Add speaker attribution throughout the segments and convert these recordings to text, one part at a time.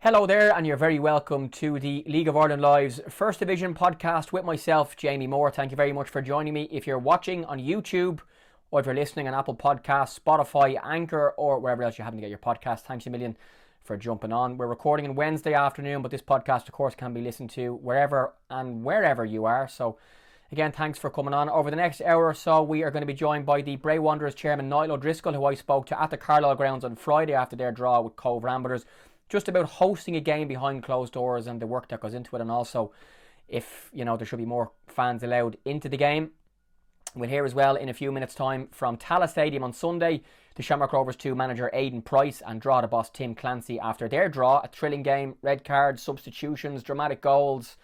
Speaker 1: Hello there, and you're very welcome to the League of Ireland Live's First Division podcast with myself, Jamie Moore. Thank you very much for joining me. If you're watching on YouTube, or if you're listening on Apple Podcasts, Spotify, Anchor, or wherever else you happen to get your podcast, thanks a million for jumping on. We're recording on Wednesday afternoon, but this podcast, of course, can be listened to wherever and wherever you are. So, again, thanks for coming on. Over the next hour or so, we are going to be joined by the Bray Wanderers chairman, Niall O'Driscoll, who I spoke to at the Carlisle grounds on Friday after their draw with Cobh Ramblers, just about hosting a game behind closed doors and the work that goes into it, and also if, there should be more fans allowed into the game. We'll hear as well in a few minutes' time from Tallaght Stadium on Sunday, the Shamrock Rovers 2 manager Aidan and Drogehda boss Tim Clancy after their draw. A thrilling game, red cards, substitutions, dramatic goals,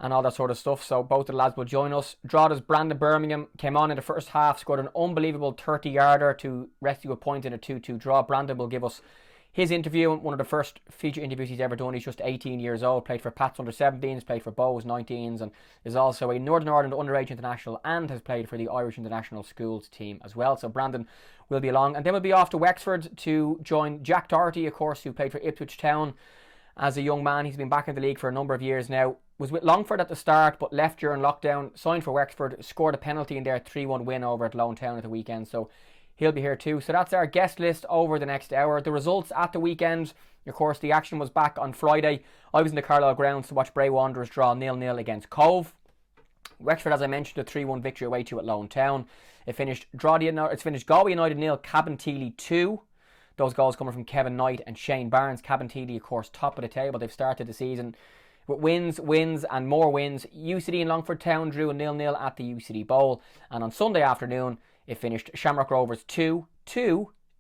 Speaker 1: and all that sort of stuff. So both the lads will join us. Droghda's Brandon Bermingham came on in the first half, scored an unbelievable 30-yarder to rescue a point in a 2-2 draw. Brandon will give us his interview, one of the first feature interviews he's ever done. He's just 18 years old, played for Pat's under-17s, played for Bowes 19s, and is also a Northern Ireland underage international and has played for the Irish international schools team as well. So Brandon will be along. And then we'll be off to Wexford to join Jack Doherty, of course, who played for Ipswich Town as a young man. He's been back in the league for a number of years now. Was with Longford at the start, but left during lockdown, signed for Wexford, scored a penalty in their 3-1 win over at Athlone Town at the weekend. So he'll be here too. So that's our guest list over the next hour. The results at the weekend, of course, the action was back on Friday. I was in the Carlisle grounds to watch Bray Wanderers draw 0-0 against Cobh. Wexford, as I mentioned, a 3-1 victory away to Athlone Town. It finished Galway United 0, Cabinteely 2. Those goals coming from Kevin Knight and Shane Barnes. Cabinteely, of course, top of the table. They've started the season with wins, and more wins. UCD and Longford Town drew a 0-0 at the UCD Bowl. And on Sunday afternoon, it finished Shamrock Rovers 2-2,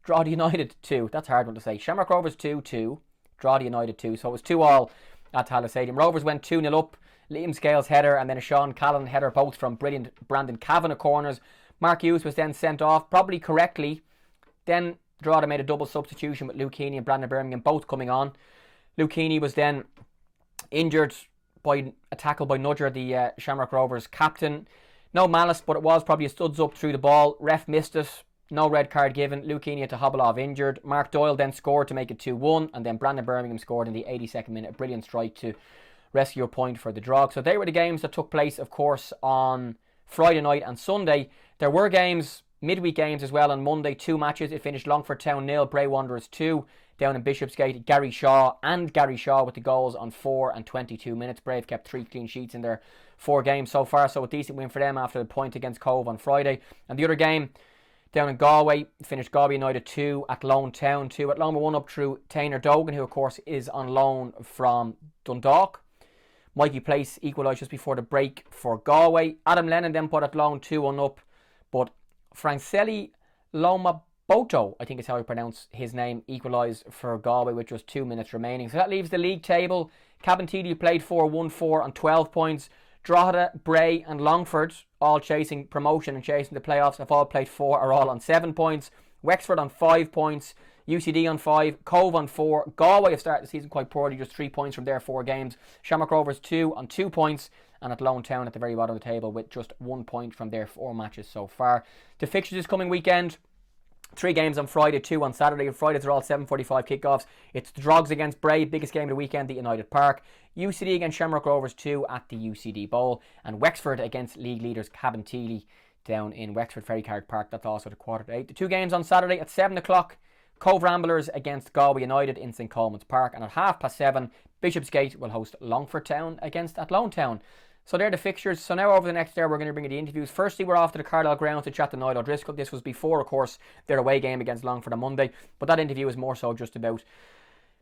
Speaker 1: Drogehda United 2. That's a hard one to say. Shamrock Rovers 2-2, Drogehda United 2. So it was 2-2 at Tallaght Stadium. Rovers went 2-0 up. Liam Scales header and then a Sean Callan header, both from brilliant Brandon Kavanagh corners. Mark Hughes was then sent off, probably correctly. Then Drogehda made a double substitution with Luke Heaney and Brandon Bermingham both coming on. Luke Heaney was then injured by a tackle by Nudger, the Shamrock Rovers captain. No malice, but it was probably a studs up through the ball. Ref missed it. No red card given. Luke Heaney had to hobble off injured. Mark Doyle then scored to make it 2-1. And then Brandon Bermingham scored in the 82nd minute. A brilliant strike to rescue a point for the Drogs. So they were the games that took place, of course, on Friday night and Sunday. There were games, midweek games as well on Monday. 2 matches. It finished Longford Town 0, Bray Wanderers 2. Down in Bishopsgate, Gary Shaw with the goals on 4 and 22 minutes. Brave kept 3 clean sheets in their 4 games so far, so a decent win for them after the point against Cobh on Friday. And the other game down in Galway finished Galway United 2, Athlone Town 2. Athlone were 1 up through Tainer Dogan, who of course is on loan from Dundalk. Mikey Place equalised just before the break for Galway. Adam Lennon then put Athlone 2-1 up, but Francelli Loma Boto, I think is how I pronounce his name, equalised for Galway with just 2 minutes remaining. So that leaves the league table. Cabinteely played 4-1-4 on 12 points. Drogheda, Bray and Longford, all chasing promotion and chasing the playoffs, have all played 4, are all on 7 points. Wexford on 5 points. UCD on 5. Cobh on 4. Galway have started the season quite poorly, just 3 points from their 4 games. Shamrock Rovers 2 on 2 points. And Athlone Town at the very bottom of the table with just 1 point from their 4 matches so far. The fixtures this coming weekend: 3 games on Friday, 2 on Saturday. Fridays are all 7:45 kickoffs. It's the Drogs against Bray, biggest game of the weekend, the United Park. UCD against Shamrock Rovers 2 at the UCD Bowl. And Wexford against league leaders Cabinteely down in Wexford Ferrycarrig Park. That's also at 7:45. The 2 games on Saturday at 7 o'clock. Cobh Ramblers against Galway United in St Colman's Park. And at 7:30, Bishopsgate will host Longford Town against Athlone Town. So they're the fixtures. So now over the next hour we're going to bring you the interviews. Firstly, we're off to the Carlisle grounds to chat to Niall O'Driscoll. This was before, of course, their away game against Longford on Monday. But that interview is more so just about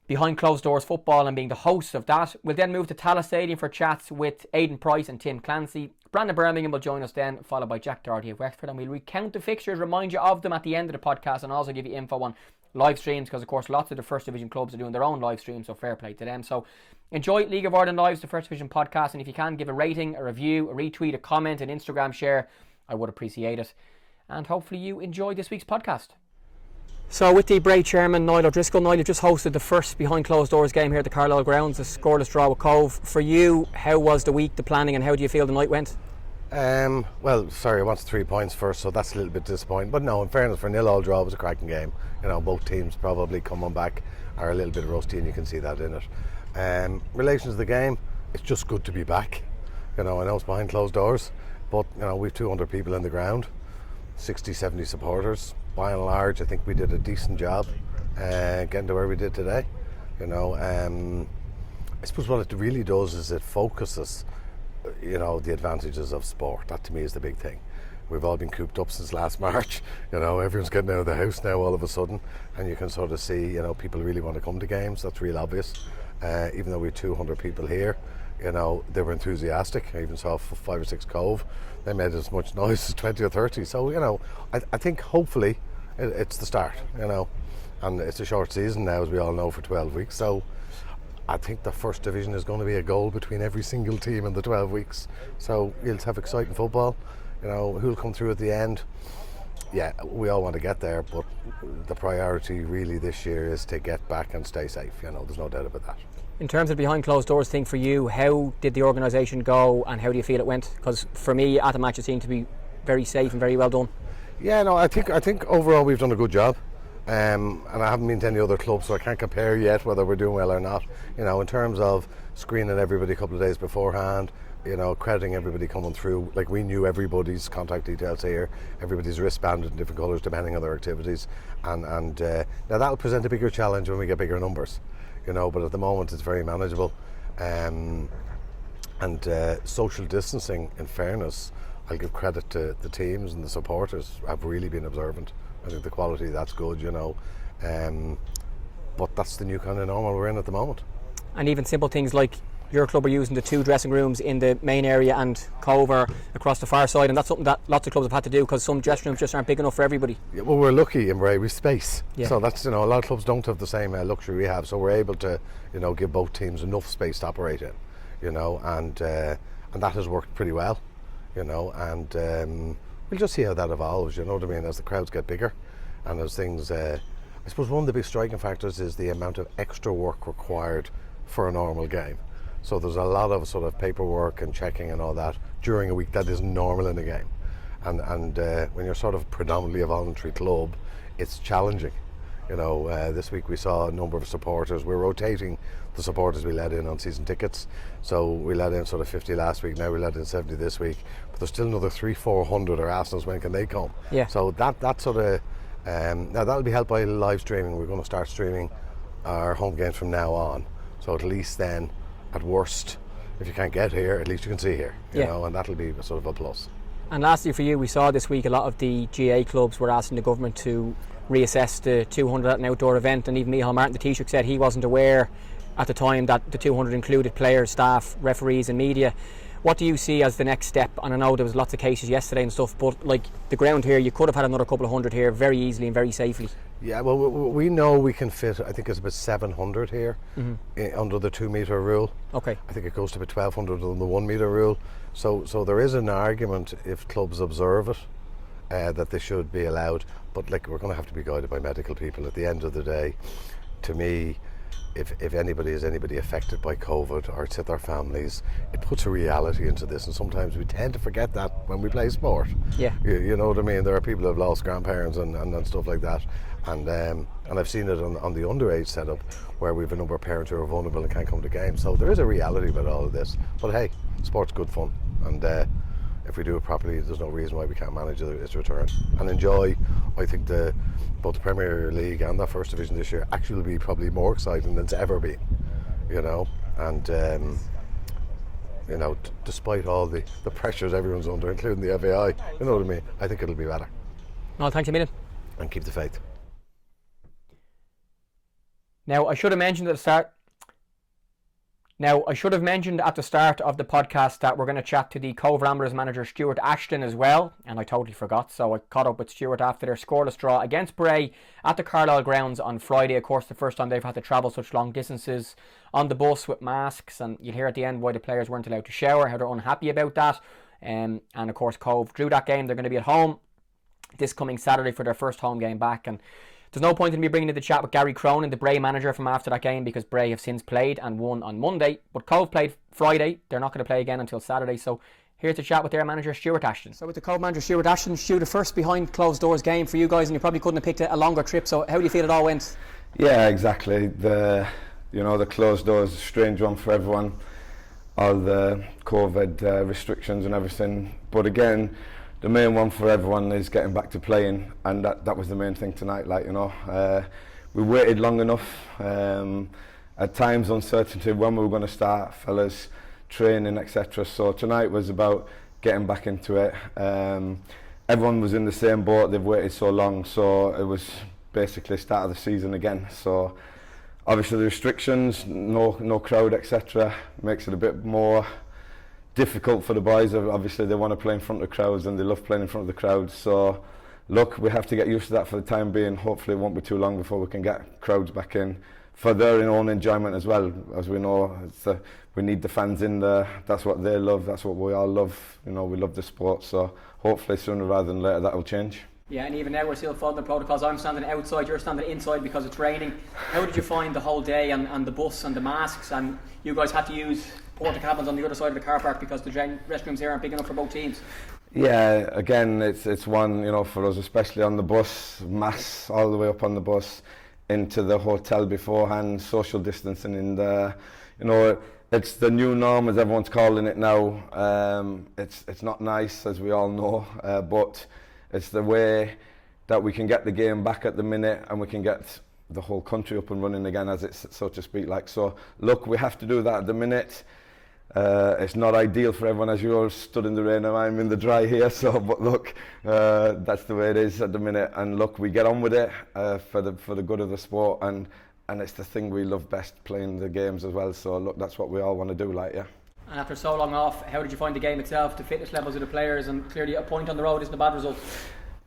Speaker 1: behind closed doors football and being the host of that. We'll then move to Tallaght Stadium for chats with Aidan and Tim Clancy. Brandon Bermingham will join us then, followed by Jack Doherty of Wexford. And we'll recount the fixtures, remind you of them at the end of the podcast, and also give you info on live streams, because of course lots of the First Division clubs are doing their own live streams, so fair play to them. So enjoy League of Ireland Live's, the First Division podcast, and if you can, give a rating, a review, a retweet, a comment, an Instagram share, I would appreciate it. And hopefully you enjoy this week's podcast. So with the Bray chairman, Niall O'Driscoll. Niall, you've just hosted the first behind closed doors game here at the Carlisle grounds, a scoreless draw with Cobh. For you, how was the week, the planning, and how do you feel the night went?
Speaker 2: Well, sorry, I wanted 3 points first, so that's a little bit disappointing. But no, in fairness, for a 0-0 draw, it was a cracking game. You know, both teams probably coming back are a little bit rusty, and you can see that in it. Relation to the game, it's just good to be back. I know it's behind closed doors, but we've 200 people in the ground, 60, 70 supporters. By and large, I think we did a decent job getting to where we did today. I suppose what it really does is it focuses, the advantages of sport. That to me is the big thing. We've all been cooped up since last March. Everyone's getting out of the house now all of a sudden, and you can sort of see, people really want to come to games. That's real obvious. Even though we have 200 people here, they were enthusiastic. I even saw 5 or 6 Cobh. They made as much noise as 20 or 30. So, I think hopefully it's the start, and it's a short season now, as we all know, for 12 weeks. So I think the first division is going to be a goal between every single team in the 12 weeks. So you'll have exciting football. Who'll come through at the end? Yeah, we all want to get there, but the priority really this year is to get back and stay safe. There's no doubt about that.
Speaker 1: In terms of the behind closed doors thing for you, how did the organisation go and how do you feel it went? Because for me, at the match, it seemed to be very safe and very well done.
Speaker 2: Yeah, no, I think overall we've done a good job. And I haven't been to any other clubs, so I can't compare yet whether we're doing well or not. In terms of screening everybody a couple of days beforehand, crediting everybody coming through. Like, we knew everybody's contact details here, everybody's wristbanded in different colours depending on their activities, and now that'll present a bigger challenge when we get bigger numbers, but at the moment it's very manageable. And social distancing, in fairness, I'll give credit to the teams and the supporters have really been observant. I think the quality, that's good, but that's the new kind of normal we're in at the moment.
Speaker 1: And even simple things like your club are using the 2 dressing rooms in the main area and Cobh are across the far side, and that's something that lots of clubs have had to do because some dressing rooms just aren't big enough for everybody.
Speaker 2: Yeah, well, we're lucky in Bray, we've space.
Speaker 1: Yeah.
Speaker 2: So that's, a lot of clubs don't have the same luxury we have, so we're able to, give both teams enough space to operate in, and that has worked pretty well, and we'll just see how that evolves, as the crowds get bigger and as things, I suppose one of the big striking factors is the amount of extra work required for a normal game. So there's a lot of sort of paperwork and checking and all that during a week that isn't normal in a game. And when you're sort of predominantly a voluntary club, it's challenging. This week we saw a number of supporters. We're rotating the supporters we let in on season tickets. So we let in sort of 50 last week, now we let in 70 this week. But there's still another 300-400 are asking us when can they come.
Speaker 1: Yeah.
Speaker 2: So that sort of, now that'll be helped by live streaming. We're going to start streaming our home games from now on. So at least then, at worst, if you can't get here, at least you can see here, and that'll be sort of a plus.
Speaker 1: And lastly for you, we saw this week a lot of the GA clubs were asking the government to reassess the 200 at an outdoor event, and even Niall Martin, the Taoiseach, said he wasn't aware at the time that the 200 included players, staff, referees and media. What do you see as the next step? And I know there was lots of cases yesterday and stuff, but like the ground here, you could have had another couple of hundred here very easily and very safely.
Speaker 2: Yeah, well, we know we can fit, I think it's about 700 here under the 2 metre rule.
Speaker 1: Okay.
Speaker 2: I think it goes to about 1200 under the 1 metre rule. So there is an argument, if clubs observe it, that they should be allowed. But we're going to have to be guided by medical people at the end of the day. To me, if anybody is affected by COVID or it's hit their families, it puts a reality into this, and sometimes we tend to forget that when we play sport.
Speaker 1: Yeah.
Speaker 2: You know what I mean? There are people who have lost grandparents and stuff like that, and I've seen it on the underage setup where we have a number of parents who are vulnerable and can't come to games. So there is a reality about all of this. But hey, sport's good fun, and if we do it properly, there's no reason why we can't manage its return and enjoy. I think both the Premier League and the First Division this year actually will be probably more exciting than it's ever been, and despite all the pressures everyone's under, including the FAI, you know what I mean, I think it'll be better.
Speaker 1: No, thanks a million.
Speaker 2: And keep the faith.
Speaker 1: Now, I should have mentioned at the start of the podcast that we're going to chat to the Cobh Manager Stuart Ashton as well, and I totally forgot, so I caught up with Stuart after their scoreless draw against Bray at the Carlisle grounds on Friday. Of course, the first time they've had to travel such long distances on the bus with masks, and you'll hear at the end why the players weren't allowed to shower, how they're unhappy about that, and of course Cobh drew that game. They're going to be at home this coming Saturday for their first home game back, and there's no point in me bringing in the chat with Gary Cronin, the Bray manager, from after that game, because Bray have since played and won on Monday. But Cobh played Friday. They're not going to play again until Saturday. So here to chat with their manager, Stuart Ashton. So with the Cobh Manager Stuart Ashton, Stu, the first behind closed doors game for you guys, and you probably couldn't have picked a longer trip. So how do you feel it all went?
Speaker 3: Yeah, exactly. The closed doors, a strange one for everyone. All the COVID restrictions and everything. But again, the main one for everyone is getting back to playing, and that was the main thing tonight. We waited long enough. At times, uncertainty when we were going to start, fellas, training, etc. So tonight was about getting back into it. Everyone was in the same boat. They've waited so long, so it was basically start of the season again. So obviously the restrictions, no crowd, etc., makes it a bit more difficult for the boys. Obviously they want to play in front of the crowds and they love playing in front of the crowds. So look, we have to get used to that for the time being. Hopefully it won't be too long before we can get crowds back in for their own enjoyment as well. As we know, we need the fans in there. That's what they love. That's what we all love. We love the sport. So hopefully sooner rather than later that will change.
Speaker 1: Yeah, and even now we're still following the protocols. I'm standing outside, you're standing inside because it's raining. How did you find the whole day and the bus and the masks? And you guys had to use porta cabins on the other side of the car park because the restrooms here aren't big enough for both teams.
Speaker 3: Yeah, again, it's one, for us, especially on the bus, masks all the way up on the bus into the hotel beforehand, social distancing in there. It's the new norm, as everyone's calling it now. It's not nice, as we all know, but it's the way that we can get the game back at the minute and we can get the whole country up and running again, as it's so to speak. So look, we have to do that at the minute. It's not ideal for everyone, as you all stood in the rain and I'm in the dry here. But look, that's the way it is at the minute. And look, we get on with it for the good of the sport, and it's the thing we love best, playing the games as well. So look, that's what we all want to do, yeah.
Speaker 1: And after so long off, how did you find the game itself, the fitness levels of the players, and clearly a point on the road isn't a bad result?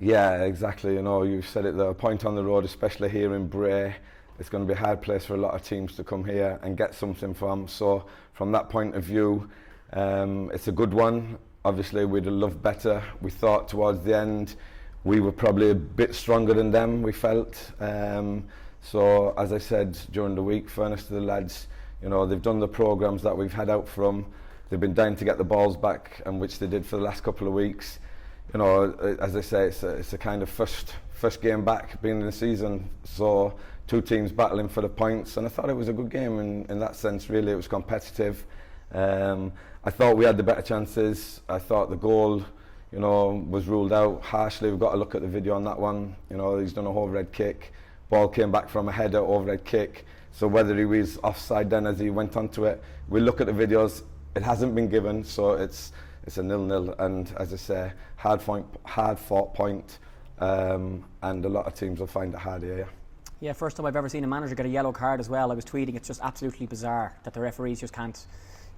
Speaker 3: Yeah, exactly. You said it there, a point on the road, especially here in Bray. It's going to be a hard place for a lot of teams to come here and get something from. So from that point of view, it's a good one. Obviously, we'd have loved better. We thought towards the end we were probably a bit stronger than them, we felt. So as I said during the week, fairness to the lads, they've done the programmes that we've had out from. They've been dying to get the balls back, and which they did for the last couple of weeks. As I say, it's a kind of first game back being in the season. So two teams battling for the points, and I thought it was a good game in that sense. Really, it was competitive. I thought we had the better chances. I thought the goal, was ruled out harshly. We've got to look at the video on that one. He's done a overhead kick. Ball came back from a header, overhead kick. So whether he was offside then as he went onto it, we look at the videos. It hasn't been given, so it's a 0-0. And as I say, hard fought point, and a lot of teams will find it hard here.
Speaker 1: Yeah, first time I've ever seen a manager get a yellow card as well. I was tweeting, it's just absolutely bizarre that the referees just can't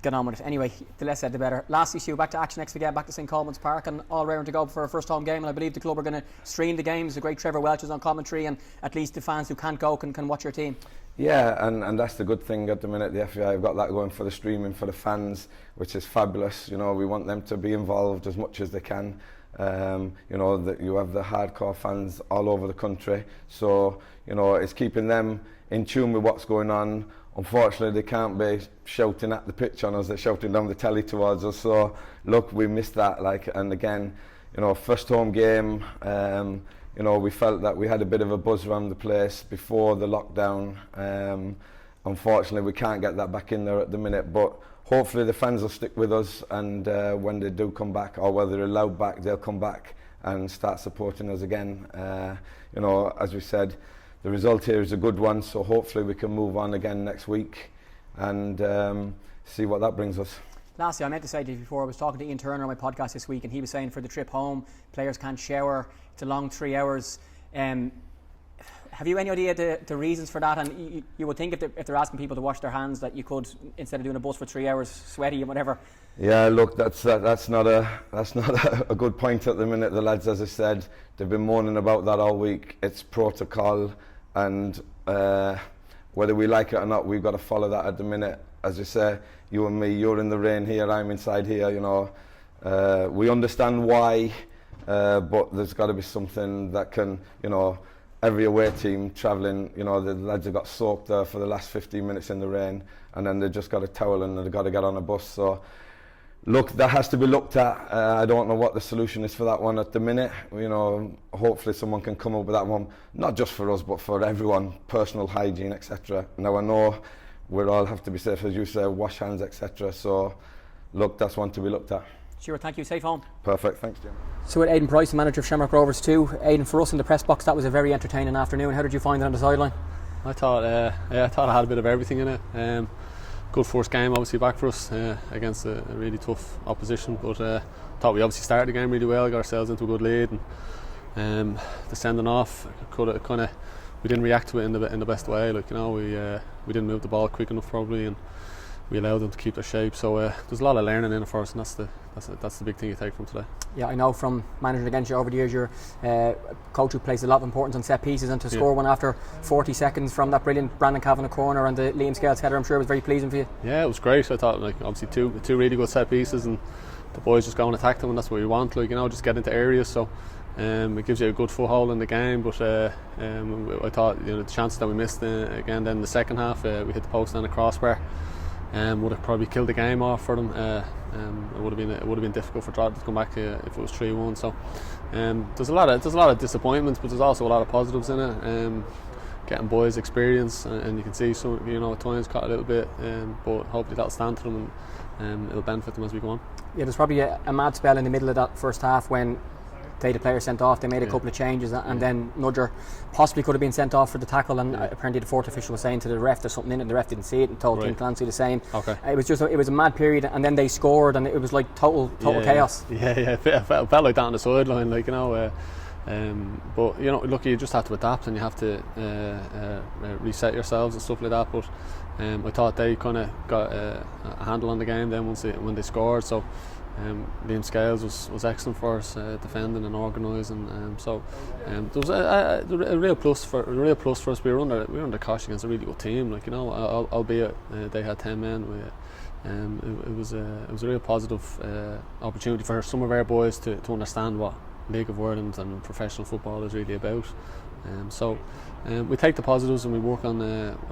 Speaker 1: get on with it. Anyway, the less said the better. Last issue, back to action next weekend, back to St Colman's Park, and all round to go for a first home game. And I believe the club are going to stream the games. The great Trevor Welch is on commentary, and at least the fans who can't go can watch your team. Yeah, and that's the good thing at the minute. The FAI have got that going for the streaming for the fans, which is fabulous. We want them to be involved as much as they can. That you have the hardcore fans all over the country, so it's keeping them in tune with what's going on. Unfortunately, they can't be shouting at the pitch on us. They're shouting down the telly towards us. So look, we missed that. And again, first home game. We felt that we had a bit of a buzz around the place before the lockdown. Unfortunately, we can't get that back in there at the minute, but hopefully the fans will stick with us, and when they do come back, or whether they're allowed back, they'll come back and start supporting us again. As we said, the result here is a good one, so hopefully we can move on again next week and see what that brings us. Lastly, I meant to say to you before, I was talking to Ian Turner on my podcast this week, and he was saying for the trip home, players can't shower. It's a long 3 hours. Have you any idea the reasons for that? And you would think if they're asking people to wash their hands, that you could, instead of doing a bus for 3 hours, sweaty and whatever.
Speaker 3: Yeah, look, that's not a good point at the minute. The lads, as I said, they've been moaning about that all week. It's protocol, and whether we like it or not, we've got to follow that at the minute. As you say, you and me, you're in the rain here, I'm inside here. We understand why, but there's got to be something that can, every away team travelling, the lads have got soaked there for the last 15 minutes in the rain, and then they've just got a towel and they've got to get on a bus. So Look, that has to be looked at. I don't know what the solution is for that one at the minute. You know, hopefully someone can come up with that one, not just for us, but for everyone, personal hygiene, etc. Now I know we all have to be safe, as you say, wash hands, etc. So, look, that's one to be looked at.
Speaker 1: Stuart, thank you. Safe home.
Speaker 3: Perfect, thanks, Jim.
Speaker 1: So with Aidan Price, manager of Shamrock Rovers too. Aidan, for us in the press box, that was a very entertaining afternoon. How did you find it on the sideline?
Speaker 4: I thought I had a bit of everything in it. Good first game, obviously back for us against a really tough opposition. But thought we obviously started the game really well, got ourselves into a good lead, and the sending off we didn't react to it in the best way. Like, you know, we didn't move the ball quick enough probably, and we allowed them to keep their shape. So there's a lot of learning in it for us, and that's the big thing you take from today.
Speaker 1: Yeah, I know from managing against you over the years, you're a coach who places a lot of importance on set pieces, and to score one after 40 seconds from that brilliant Brandon Kavanagh corner and the Liam Scales header, I'm sure it was very pleasing for you. Yeah,
Speaker 4: it was great. I thought, like, obviously two really good set pieces, and the boys just go and attack them, and that's what we want. Like, you know, just get into areas. So it gives you a good foothold in the game. But I thought, you know, the chances that we missed again then in the second half, we hit the post and the crossbar. Would have probably killed the game off for them. It would have been difficult for Drogs to come back if it was 3-1. So there's a lot of disappointments, but there's also a lot of positives in it. Getting boys experience, and you can see some, you know, at times caught a little bit, but hopefully that'll stand to them, and it'll benefit them as we go on. Yeah,
Speaker 1: there's probably a mad spell in the middle of that first half when they had the player sent off. They made a couple of changes, and then Nudger possibly could have been sent off for the tackle, and apparently the fourth official was saying to the ref there's something in it, and the ref didn't see it and told Tim Clancy the same.
Speaker 4: Okay.
Speaker 1: It was a mad period, and then they scored, and it was like total chaos.
Speaker 4: Yeah, it felt like that on the sideline, like, you know. But, you know, look, you just have to adapt, and you have to reset yourselves and stuff like that. But I thought they kind of got a handle on the game then when they scored. So Liam Scales was excellent for us, defending and organising. So there was a real plus for us. We were under cosh against a really good team. Like, you know, albeit they had 10 men. It was a real positive opportunity for some of our boys to understand what League of Ireland and professional football is really about. So we take the positives and we work on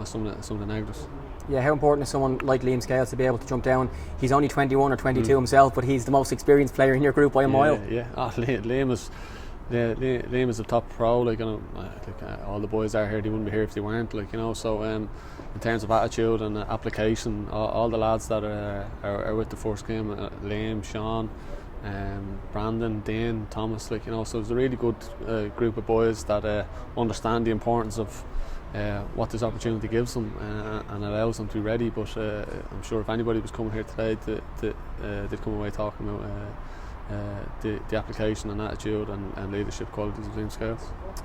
Speaker 4: some of the negatives.
Speaker 1: Yeah, how important is someone like Liam Scales to be able to jump down? He's only 21 or 22 himself, but he's the most experienced player in your group by a mile.
Speaker 4: Yeah. Liam is a top pro. Like, you know, all the boys are here. They wouldn't be here if they weren't. Like, you know, so in terms of attitude and application, all the lads that are with the first game, Liam, Sean, Brandon, Dean, Thomas, like, you know, so it's a really good group of boys that understand the importance of what this opportunity gives them and allows them to be ready. But I'm sure if anybody was coming here today, they'd come away talking about the application and attitude and leadership qualities of Liam Scales.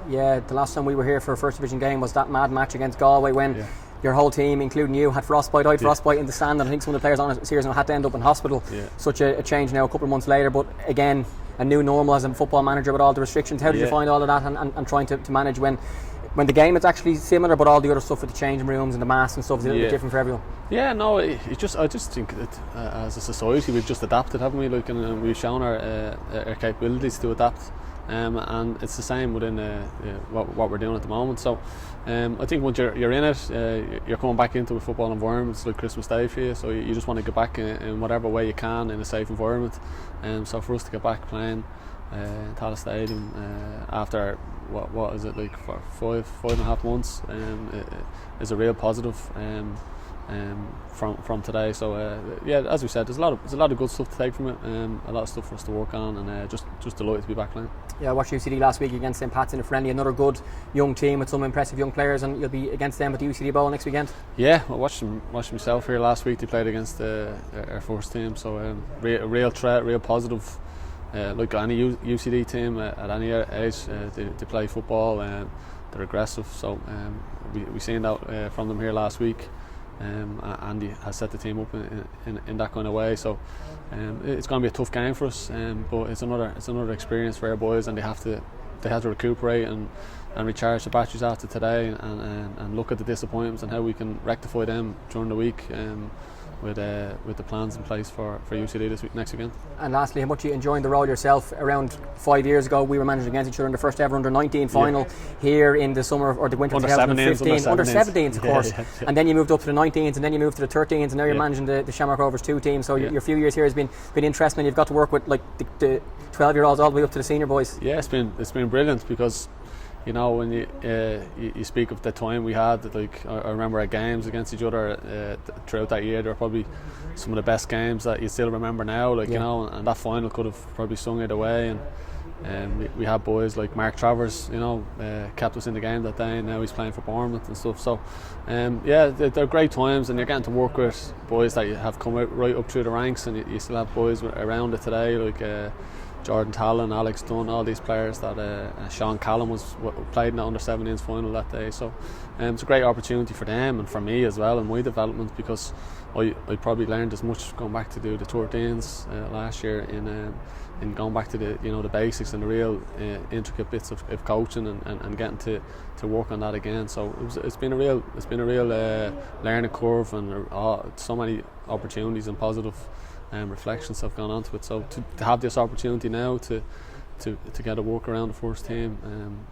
Speaker 1: Yeah, the last time we were here for a first division game was that mad match against Galway when your whole team, including you, had frostbite. I had frostbite in the stand, and I think some of the players on it seriously had to end up in hospital. Such a change now a couple of months later, but again, a new normal as a football manager with all the restrictions. How did you find all of that and trying to manage when the game is actually similar, but all the other stuff with the changing rooms and the masks and stuff is a little bit different for everyone?
Speaker 4: Yeah, no, I just think that as a society we've just adapted, haven't we? Like, and we've shown our capabilities to adapt, and it's the same within what we're doing at the moment. So I think once you're in it, you're coming back into a football environment. It's like Christmas Day for you, so you just want to get back in whatever way you can in a safe environment. So for us to get back playing Tallaght Stadium after what is it, like, for 5.5 months, is a real positive from today. So as we said, there's a lot of good stuff to take from it, a lot of stuff for us to work on, and just delighted to be back playing.
Speaker 1: Yeah, I watched UCD last week against St Pat's in a friendly, another good young team with some impressive young players, and you'll be against them at the UCD Bowl next weekend. Yeah,
Speaker 4: I watched myself here last week. They played against our first team, so real threat, real positive. Like any UCD team at any age, they play football and they're aggressive. So we seen that from them here last week. Andy has set the team up in that kind of way. So it's going to be a tough game for us. But it's another experience for our boys, and they have to recuperate and recharge the batteries after today, and look at the disappointments and how we can rectify them during the week. with the plans in place for UCD this week, next weekend.
Speaker 1: And lastly, how much are you enjoying the role yourself? Around 5 years ago, we were managing against each other in the first ever under-19 final here in the summer or the winter of 2015. Under 17s, of course. And then you moved up to the 19s, and then you moved to the 13s, and now you're managing the Shamrock Rovers 2 team. So your few years here has been interesting, and you've got to work with like the 12-year-olds all the way up to the senior boys.
Speaker 4: Yeah, it's been brilliant, because you know, when you speak of the time we had, like I remember our games against each other throughout that year. They were probably some of the best games that you still remember now. Like you know, and that final could have probably sung it away. And we had boys like Mark Travers, you know, kept us in the game that day, and now he's playing for Bournemouth and stuff. So, yeah, they're great times, and you're getting to work with boys that you have come out right up through the ranks, and you still have boys around it today, like Jordan Talon, Alex Dunn, all these players that Sean Callum played in the under-17s final that day. So it's a great opportunity for them and for me as well in my development, because I probably learned as much going back to do the 13s last year in going back to the basics and the real intricate bits of coaching and getting to work on that again. So it's been a real learning curve, and so many opportunities and positive reflections have gone onto it. So to have this opportunity now to get a walk around the first team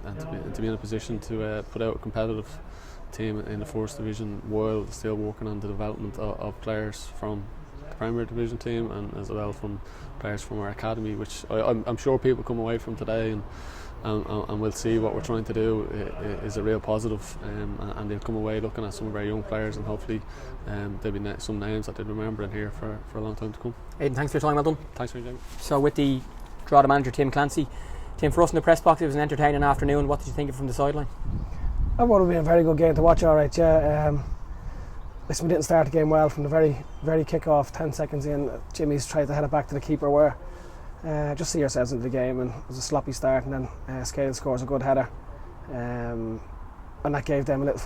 Speaker 4: and to be in a position to put out a competitive team in the first division while still working on the development of players from the Premier Division team, and as well from players from our academy, which I'm sure people come away from today and we'll see what we're trying to do is a real positive, and they'll come away looking at some of our young players, and hopefully there'll be some names that they'll remember in here for a long time to come.
Speaker 1: Aidan, thanks for your time. Well done.
Speaker 4: Thanks for your time.
Speaker 1: So with the Drogehda manager Tim Clancy, Tim, for us in the press box, it was an entertaining afternoon. What did you think of from the sideline?
Speaker 5: I thought it would be a very good game to watch. All right, yeah. Listen, we didn't start the game well from the very kick-off. 10 seconds in, Jimmy's tried to head it back to the keeper. Where just see yourselves into the game, and it was a sloppy start, and then Scale scores a good header, and that gave them a little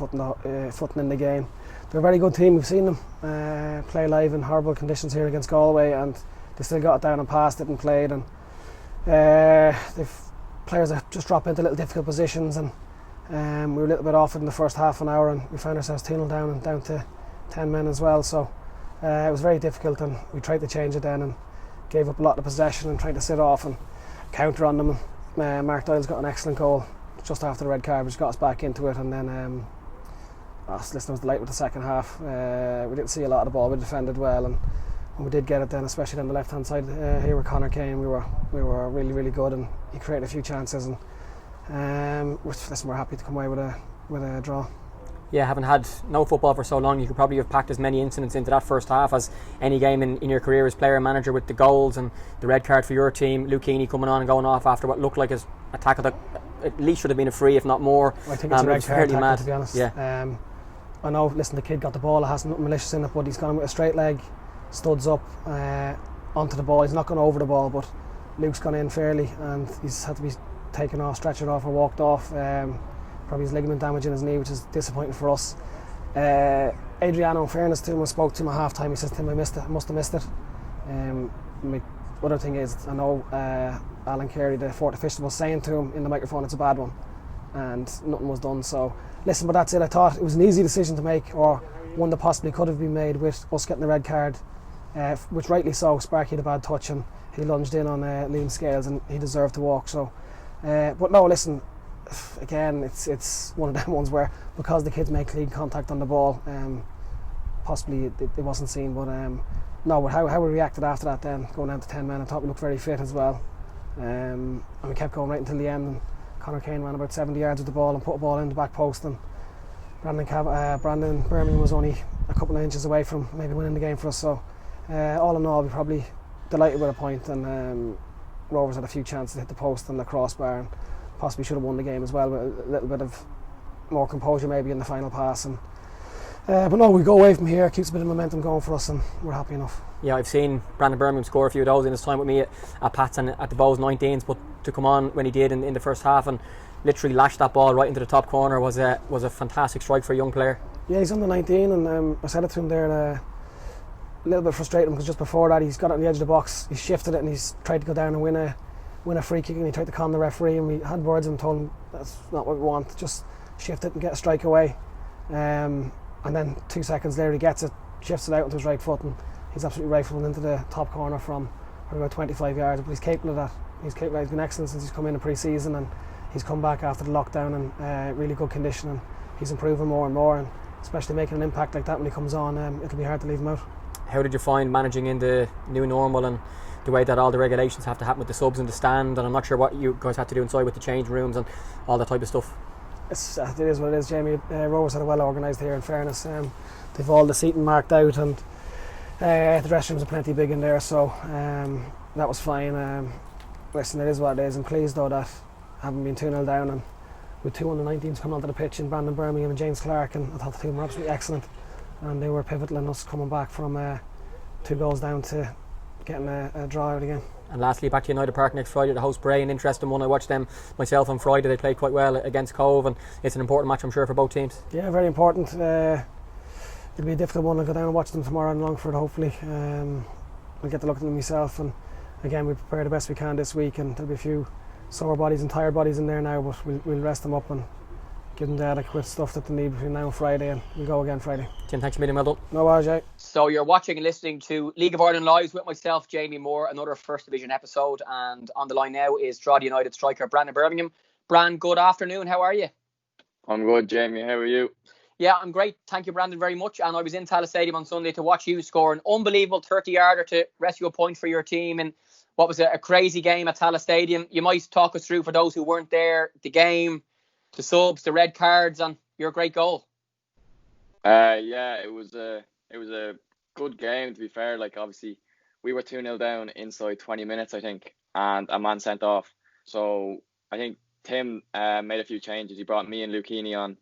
Speaker 5: footing in the game. They're a very good team. We've seen them play live in horrible conditions here against Galway, and they still got it down and passed it and played. And they've players that just drop into little difficult positions, and we were a little bit off it in the first half an hour, and we found ourselves 2-0 down and down to 10 men as well. So it was very difficult, and we tried to change it then and gave up a lot of possession and tried to sit off and counter on them. Mark Doyle's got an excellent goal just after the red card, which got us back into it. And then I was delighted with the second half. We didn't see a lot of the ball. We defended well, and when we did get it then, especially on the left hand side here with Conor Kane, we were really, really good, and he created a few chances, and we're happy to come away with a draw.
Speaker 1: Yeah, having had no football for so long, you could probably have packed as many incidents into that first half as any game in your career as player and manager, with the goals and the red card for your team, Luke Keeney coming on and going off after what looked like a tackle that at least should have been a free, if not more.
Speaker 5: I think it's a red card tackle, to be honest.
Speaker 1: Yeah.
Speaker 5: I know, listen, the kid got the ball, it has nothing malicious in it, but he's gone with a straight leg, studs up onto the ball. He's not gone over the ball, but Luke's gone in fairly, and he's had to be taken off, stretchered off, or walked off. Probably his ligament damage in his knee, which is disappointing for us. Adriano, in fairness to him, I spoke to him at half time. He says, Tim, I must have missed it. My other thing is, I know Alan Carey, the fourth official, was saying to him in the microphone it's a bad one, and nothing was done. So listen, but that's it. I thought it was an easy decision to make, or one that possibly could have been made with us getting the red card, which rightly so. Sparky had a bad touch and he lunged in on Liam Scales, and he deserved to walk. So but no, listen, again, it's one of them ones where, because the kids make clean contact on the ball, possibly it wasn't seen. But no, how we reacted after that, then going down to 10 men, I thought we looked very fit as well, and we kept going right until the end. And Conor Kane ran about 70 yards with the ball and put a ball in the back post, and Brandon Bermingham was only a couple of inches away from maybe winning the game for us. So all in all, we're probably delighted with a point, and Rovers had a few chances to hit the post and the crossbar, and possibly should have won the game as well, with a little bit of more composure maybe in the final pass. And but no, we go away from here, keeps a bit of momentum going for us, and we're happy enough. Yeah,
Speaker 1: I've seen Brandon Bermingham score a few of those in his time with me at Pats and at the Bows 19s, but to come on when he did in the first half and literally lash that ball right into the top corner was a fantastic strike for a young player.
Speaker 5: Yeah, he's under 19, and I said it to him there, a little bit frustrating, because just before that he's got it on the edge of the box, he's shifted it, and he's tried to go down and win a free kick, and he tried to con the referee, and we had words and told him that's not what we want, just shift it and get a strike away. And then 2 seconds later he gets it, shifts it out with his right foot, and he's absolutely rifled into the top corner from about 25 yards. But he's capable of that. He's been excellent since he's come in pre-season, and he's come back after the lockdown in really good condition, and he's improving more and more, and especially making an impact like that when he comes on, it'll be hard to leave him out.
Speaker 1: How did you find managing in the new normal and the way that all the regulations have to happen with the subs in the stand, and I'm not sure what you guys had to do inside with the change rooms and all that type of stuff?
Speaker 5: It is what it is, Jamie. Rovers had it well organised here, in fairness. They've all the seating marked out, and the dressing rooms are plenty big in there, so that was fine. Listen, it is what it is. I'm pleased though that having been 2-0 down and with two under-19s coming onto the pitch in Brandon Bermingham and James Clark, and I thought the team were absolutely excellent, and they were pivotal in us coming back from 2 goals down to getting a draw out again. And
Speaker 1: lastly, back to United Park next Friday to host Bray, an interesting one. I watched them myself on Friday. They played quite well against Cobh, and it's an important match, I'm sure, for both teams.
Speaker 5: Yeah, very important. It'll be a difficult one. I'll go down and watch them tomorrow in Longford, hopefully. I'll get to look at them myself, and again, we prepare the best we can this week, and there'll be a few sore bodies and tired bodies in there now, but we'll rest them up and give them the adequate stuff that they need between now and Friday, and we'll go again Friday.
Speaker 1: Tim, thanks a million. Well done.
Speaker 5: No worries, Jay.
Speaker 1: So you're watching and listening to League of Ireland Lives with myself, Jamie Moore, another First Division episode, and on the line now is Drogheda United striker Brandon Bermingham. Bran, good afternoon. How are you?
Speaker 6: I'm good, Jamie. How are you?
Speaker 1: Yeah, I'm great. Thank you, Brandon, very much. And I was in Tallaght Stadium on Sunday to watch you score an unbelievable 30-yarder to rescue a point for your team in what was a crazy game at Tallaght Stadium. You might talk us through, for those who weren't there, the game, the subs, the red cards, and your great goal.
Speaker 6: Yeah, it was a good game, to be fair. Like, obviously, we were 2-0 down inside 20 minutes, I think, and a man sent off. So I think Tim made a few changes. He brought me and Luke Heaney on.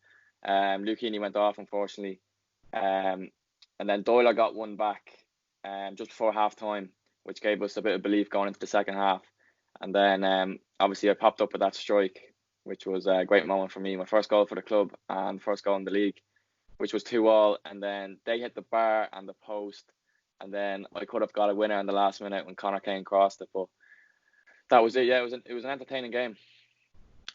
Speaker 6: Luke Heaney went off, unfortunately. And then Doyle got one back just before half-time, which gave us a bit of belief going into the second half. And then obviously I popped up with that strike, which was a great moment for me. My first goal for the club and first goal in the league, which was 2-2. And then they hit the bar and the post. And then I could have got a winner in the last minute when Conor Kane crossed it. But that was it. Yeah, it was an entertaining game.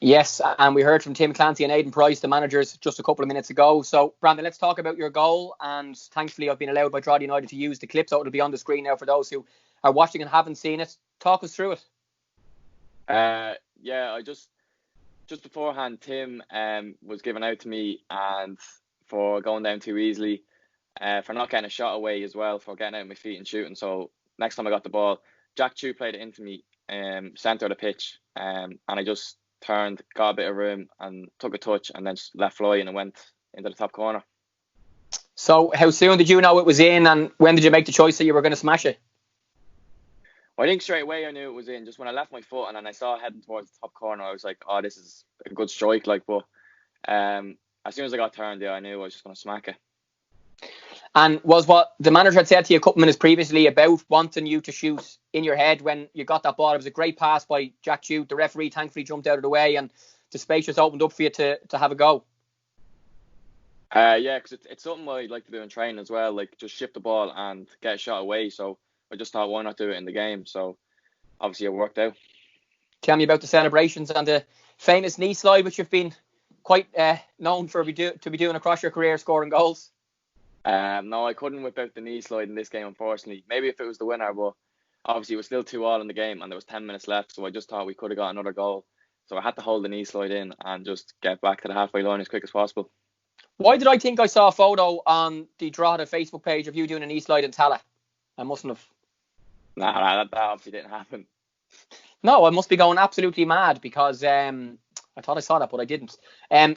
Speaker 1: Yes, and we heard from Tim Clancy and Aidan Price, the managers, just a couple of minutes ago. So, Brandon, let's talk about your goal. And thankfully, I've been allowed by Drogheda United to use the clip, so it'll be on the screen now for those who are watching and haven't seen it. Talk us through it.
Speaker 6: Yeah, I just beforehand, Tim was given out to me and for going down too easily, for not getting a shot away as well, for getting out of my feet and shooting. So next time I got the ball, Jack Doherty played it into me, centre of the pitch, and I just turned, got a bit of room and took a touch and then just let fly, and it went into the top corner.
Speaker 1: So how soon did you know it was in, and when did you make the choice that you were going to smash it?
Speaker 6: Well, I think straight away I knew it was in. Just when I left my foot and then I saw it heading towards the top corner, I was like, oh, this is a good strike. Like, but as soon as I got turned there, I knew I was just going to smack it.
Speaker 1: And was what the manager had said to you a couple of minutes previously about wanting you to shoot in your head when you got that ball? It was a great pass by Jack Doherty. The referee thankfully jumped out of the way and the space just opened up for you to have a go.
Speaker 6: Yeah, because it's something I like to do in training as well, like just shift the ball and get a shot away. So I just thought, why not do it in the game? So obviously it worked out.
Speaker 1: Tell me about the celebrations and the famous knee slide, which you've been quite known for to be doing across your career, scoring goals.
Speaker 6: No, I couldn't whip out the knee slide in this game, unfortunately. Maybe if it was the winner, but obviously it was still 2-2 in the game and there was 10 minutes left, so I just thought we could have got another goal. So I had to hold the knee slide in and just get back to the halfway line as quick as possible.
Speaker 1: Why did I think I saw a photo on the Drogehda Facebook page of you doing a knee slide in Tallaght? I mustn't have.
Speaker 6: Nah, that obviously didn't happen.
Speaker 1: No, I must be going absolutely mad because I thought I saw that, but I didn't.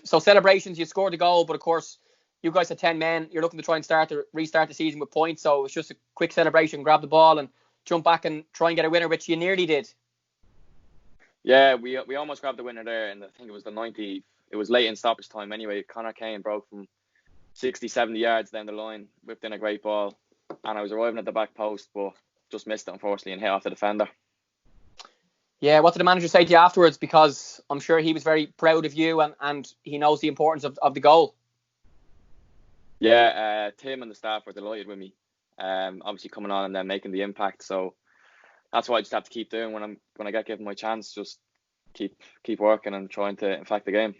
Speaker 1: So celebrations, you scored the goal, but of course you guys had 10 men. You're looking to try and restart the season with points, so it was just a quick celebration, grab the ball and jump back and try and get a winner, which you nearly did.
Speaker 6: Yeah, we almost grabbed the winner there, and I think it was the 90. It was late in stoppage time anyway. Conor Kane broke from 60, 70 yards down the line, whipped in a great ball, and I was arriving at the back post, but just missed it, unfortunately, and hit off the defender.
Speaker 1: Yeah, what did the manager say to you afterwards? Because I'm sure he was very proud of you and he knows the importance of the goal.
Speaker 6: Yeah, Tim and the staff were delighted with me. Obviously coming on and then making the impact. So that's what I just have to keep doing when I get given my chance. Just keep working and trying to infect the game.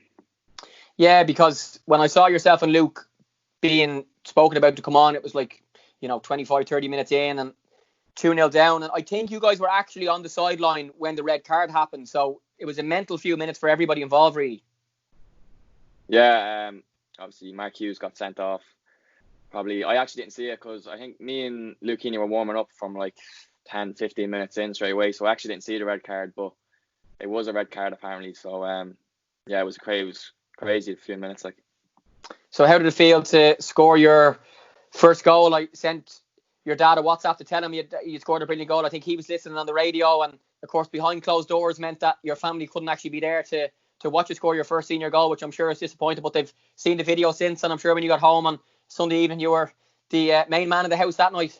Speaker 6: Yeah,
Speaker 1: because when I saw yourself and Luke being spoken about to come on, it was like 25, 30 minutes in and 2-0 down. And I think you guys were actually on the sideline when the red card happened. So it was a mental few minutes for everybody involved, really.
Speaker 6: Yeah, obviously Mark Hughes got sent off. Probably, I actually didn't see it because I think me and Luke Heaney were warming up from like 10, 15 minutes in straight away. So I actually didn't see the red card, but it was a red card apparently. So yeah, it was crazy a few minutes. Like,
Speaker 1: so how did it feel to score your first goal? I sent your dad a WhatsApp to tell him you scored a brilliant goal. I think he was listening on the radio, and of course behind closed doors meant that your family couldn't actually be there to watch you score your first senior goal, which I'm sure is disappointing. But they've seen the video since, and I'm sure when you got home on Sunday evening, you were the main man in the house that night.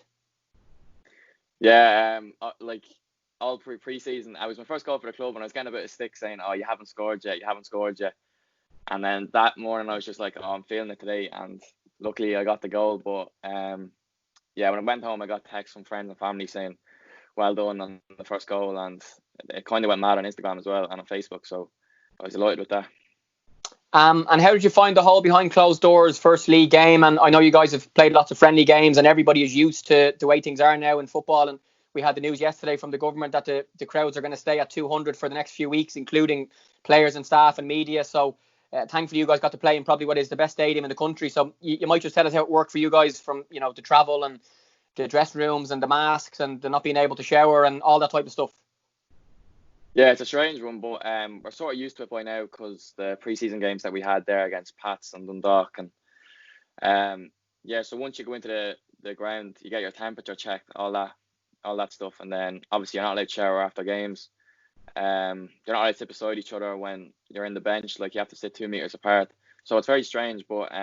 Speaker 6: Yeah, like all pre-season, I was my first goal for the club, and I was getting a bit of stick saying, "Oh, you haven't scored yet. And then that morning, I was just like, "Oh, I'm feeling it today." And luckily, I got the goal. But yeah, when I went home, I got texts from friends and family saying, "Well done on the first goal," and it kind of went mad on Instagram as well and on Facebook. So I was delighted with that.
Speaker 1: And how did you find the whole behind closed doors first league game? And I know you guys have played lots of friendly games, and everybody is used to the way things are now in football. And we had the news yesterday from the government that the crowds are going to stay at 200 for the next few weeks, including players and staff and media. So thankfully you guys got to play in probably what is the best stadium in the country. So you might just tell us how it worked for you guys, from the travel and the dressing rooms and the masks and the not being able to shower and all that type of stuff.
Speaker 6: Yeah, it's a strange one, but we're sort of used to it by now because the pre-season games that we had there against Pats and Dundalk, and yeah. So once you go into the ground, you get your temperature checked, all that stuff, and then obviously you're not allowed to shower after games. You're not allowed to sit beside each other when you're in the bench. Like, you have to sit 2 meters apart. So it's very strange, but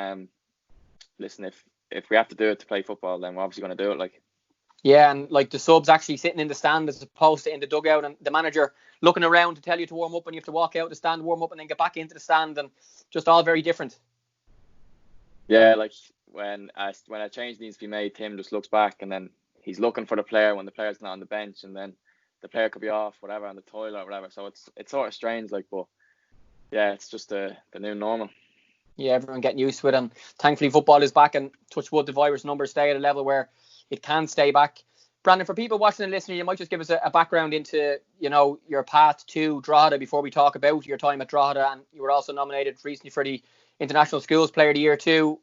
Speaker 6: listen, if we have to do it to play football, then we're obviously going to do it. Like.
Speaker 1: Yeah, and like the subs actually sitting in the stand as opposed to in the dugout, and the manager looking around to tell you to warm up, and you have to walk out the stand, warm up, and then get back into the stand, and just all very different.
Speaker 6: Yeah, like when a change needs to be made, Tim just looks back and then he's looking for the player when the player's not on the bench, and then the player could be off, whatever, on the toilet or whatever. So it's sort of strange, like, but yeah, it's just the new normal.
Speaker 1: Yeah, everyone getting used to it, and thankfully football is back, and touch wood, the virus numbers stay at a level where it can stay back. Brandon, for people watching and listening, you might just give us a background into, your path to Drogheda before we talk about your time at Drogheda. And you were also nominated recently for the International Schools Player of the Year too.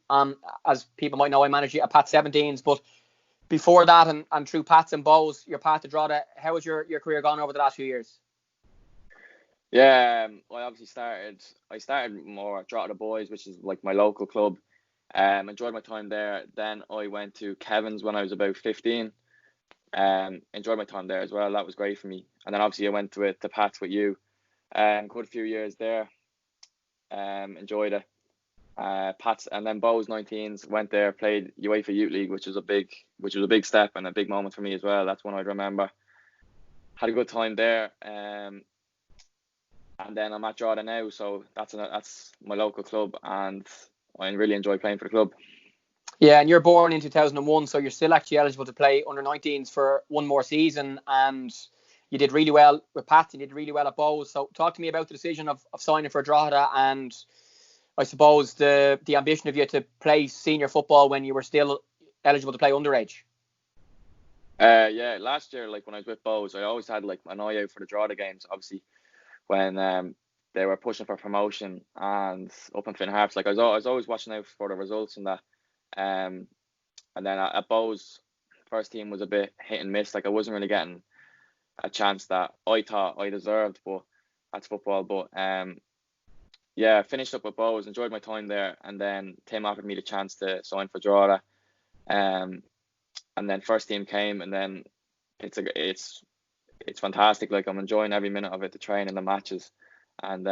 Speaker 1: As people might know, I managed you at Pat 17s, but before that and through Pats and Bows, your path to Drogheda, how has your career gone over the last few years?
Speaker 6: Yeah, I obviously started more at Drogheda Boys, which is like my local club. Enjoyed my time there. Then I went to Kevin's when I was about 15. Enjoyed my time there as well. That was great for me. And then obviously I went to Pats with you. Quite a few years there. Enjoyed it. Pats, and then Bows 19s, went there, played UEFA Youth League, which was a big step and a big moment for me as well. That's one I'd remember. Had a good time there. And then I'm at Drogheda now, so that's my local club, and I really enjoy playing for the club.
Speaker 1: Yeah, and you're born in 2001, so you're still actually eligible to play under 19s for one more season, and you did really well with Pat, you did really well at Bows. So talk to me about the decision of signing for Drogheda, and I suppose the ambition of you to play senior football when you were still eligible to play underage.
Speaker 6: Yeah, last year, like when I was with Bows, I always had like an eye out for the Drogheda games, obviously, when they were pushing for promotion and up in Finn Harps. Like I was always watching out for the results and that. And then at Bows, first team was a bit hit and miss. Like I wasn't really getting a chance that I thought I deserved, but that's football. But yeah, I finished up with Bows, enjoyed my time there, and then Tim offered me the chance to sign for Drogheda. And then first team came, and then it's fantastic. Like I'm enjoying every minute of it, the training, the matches, and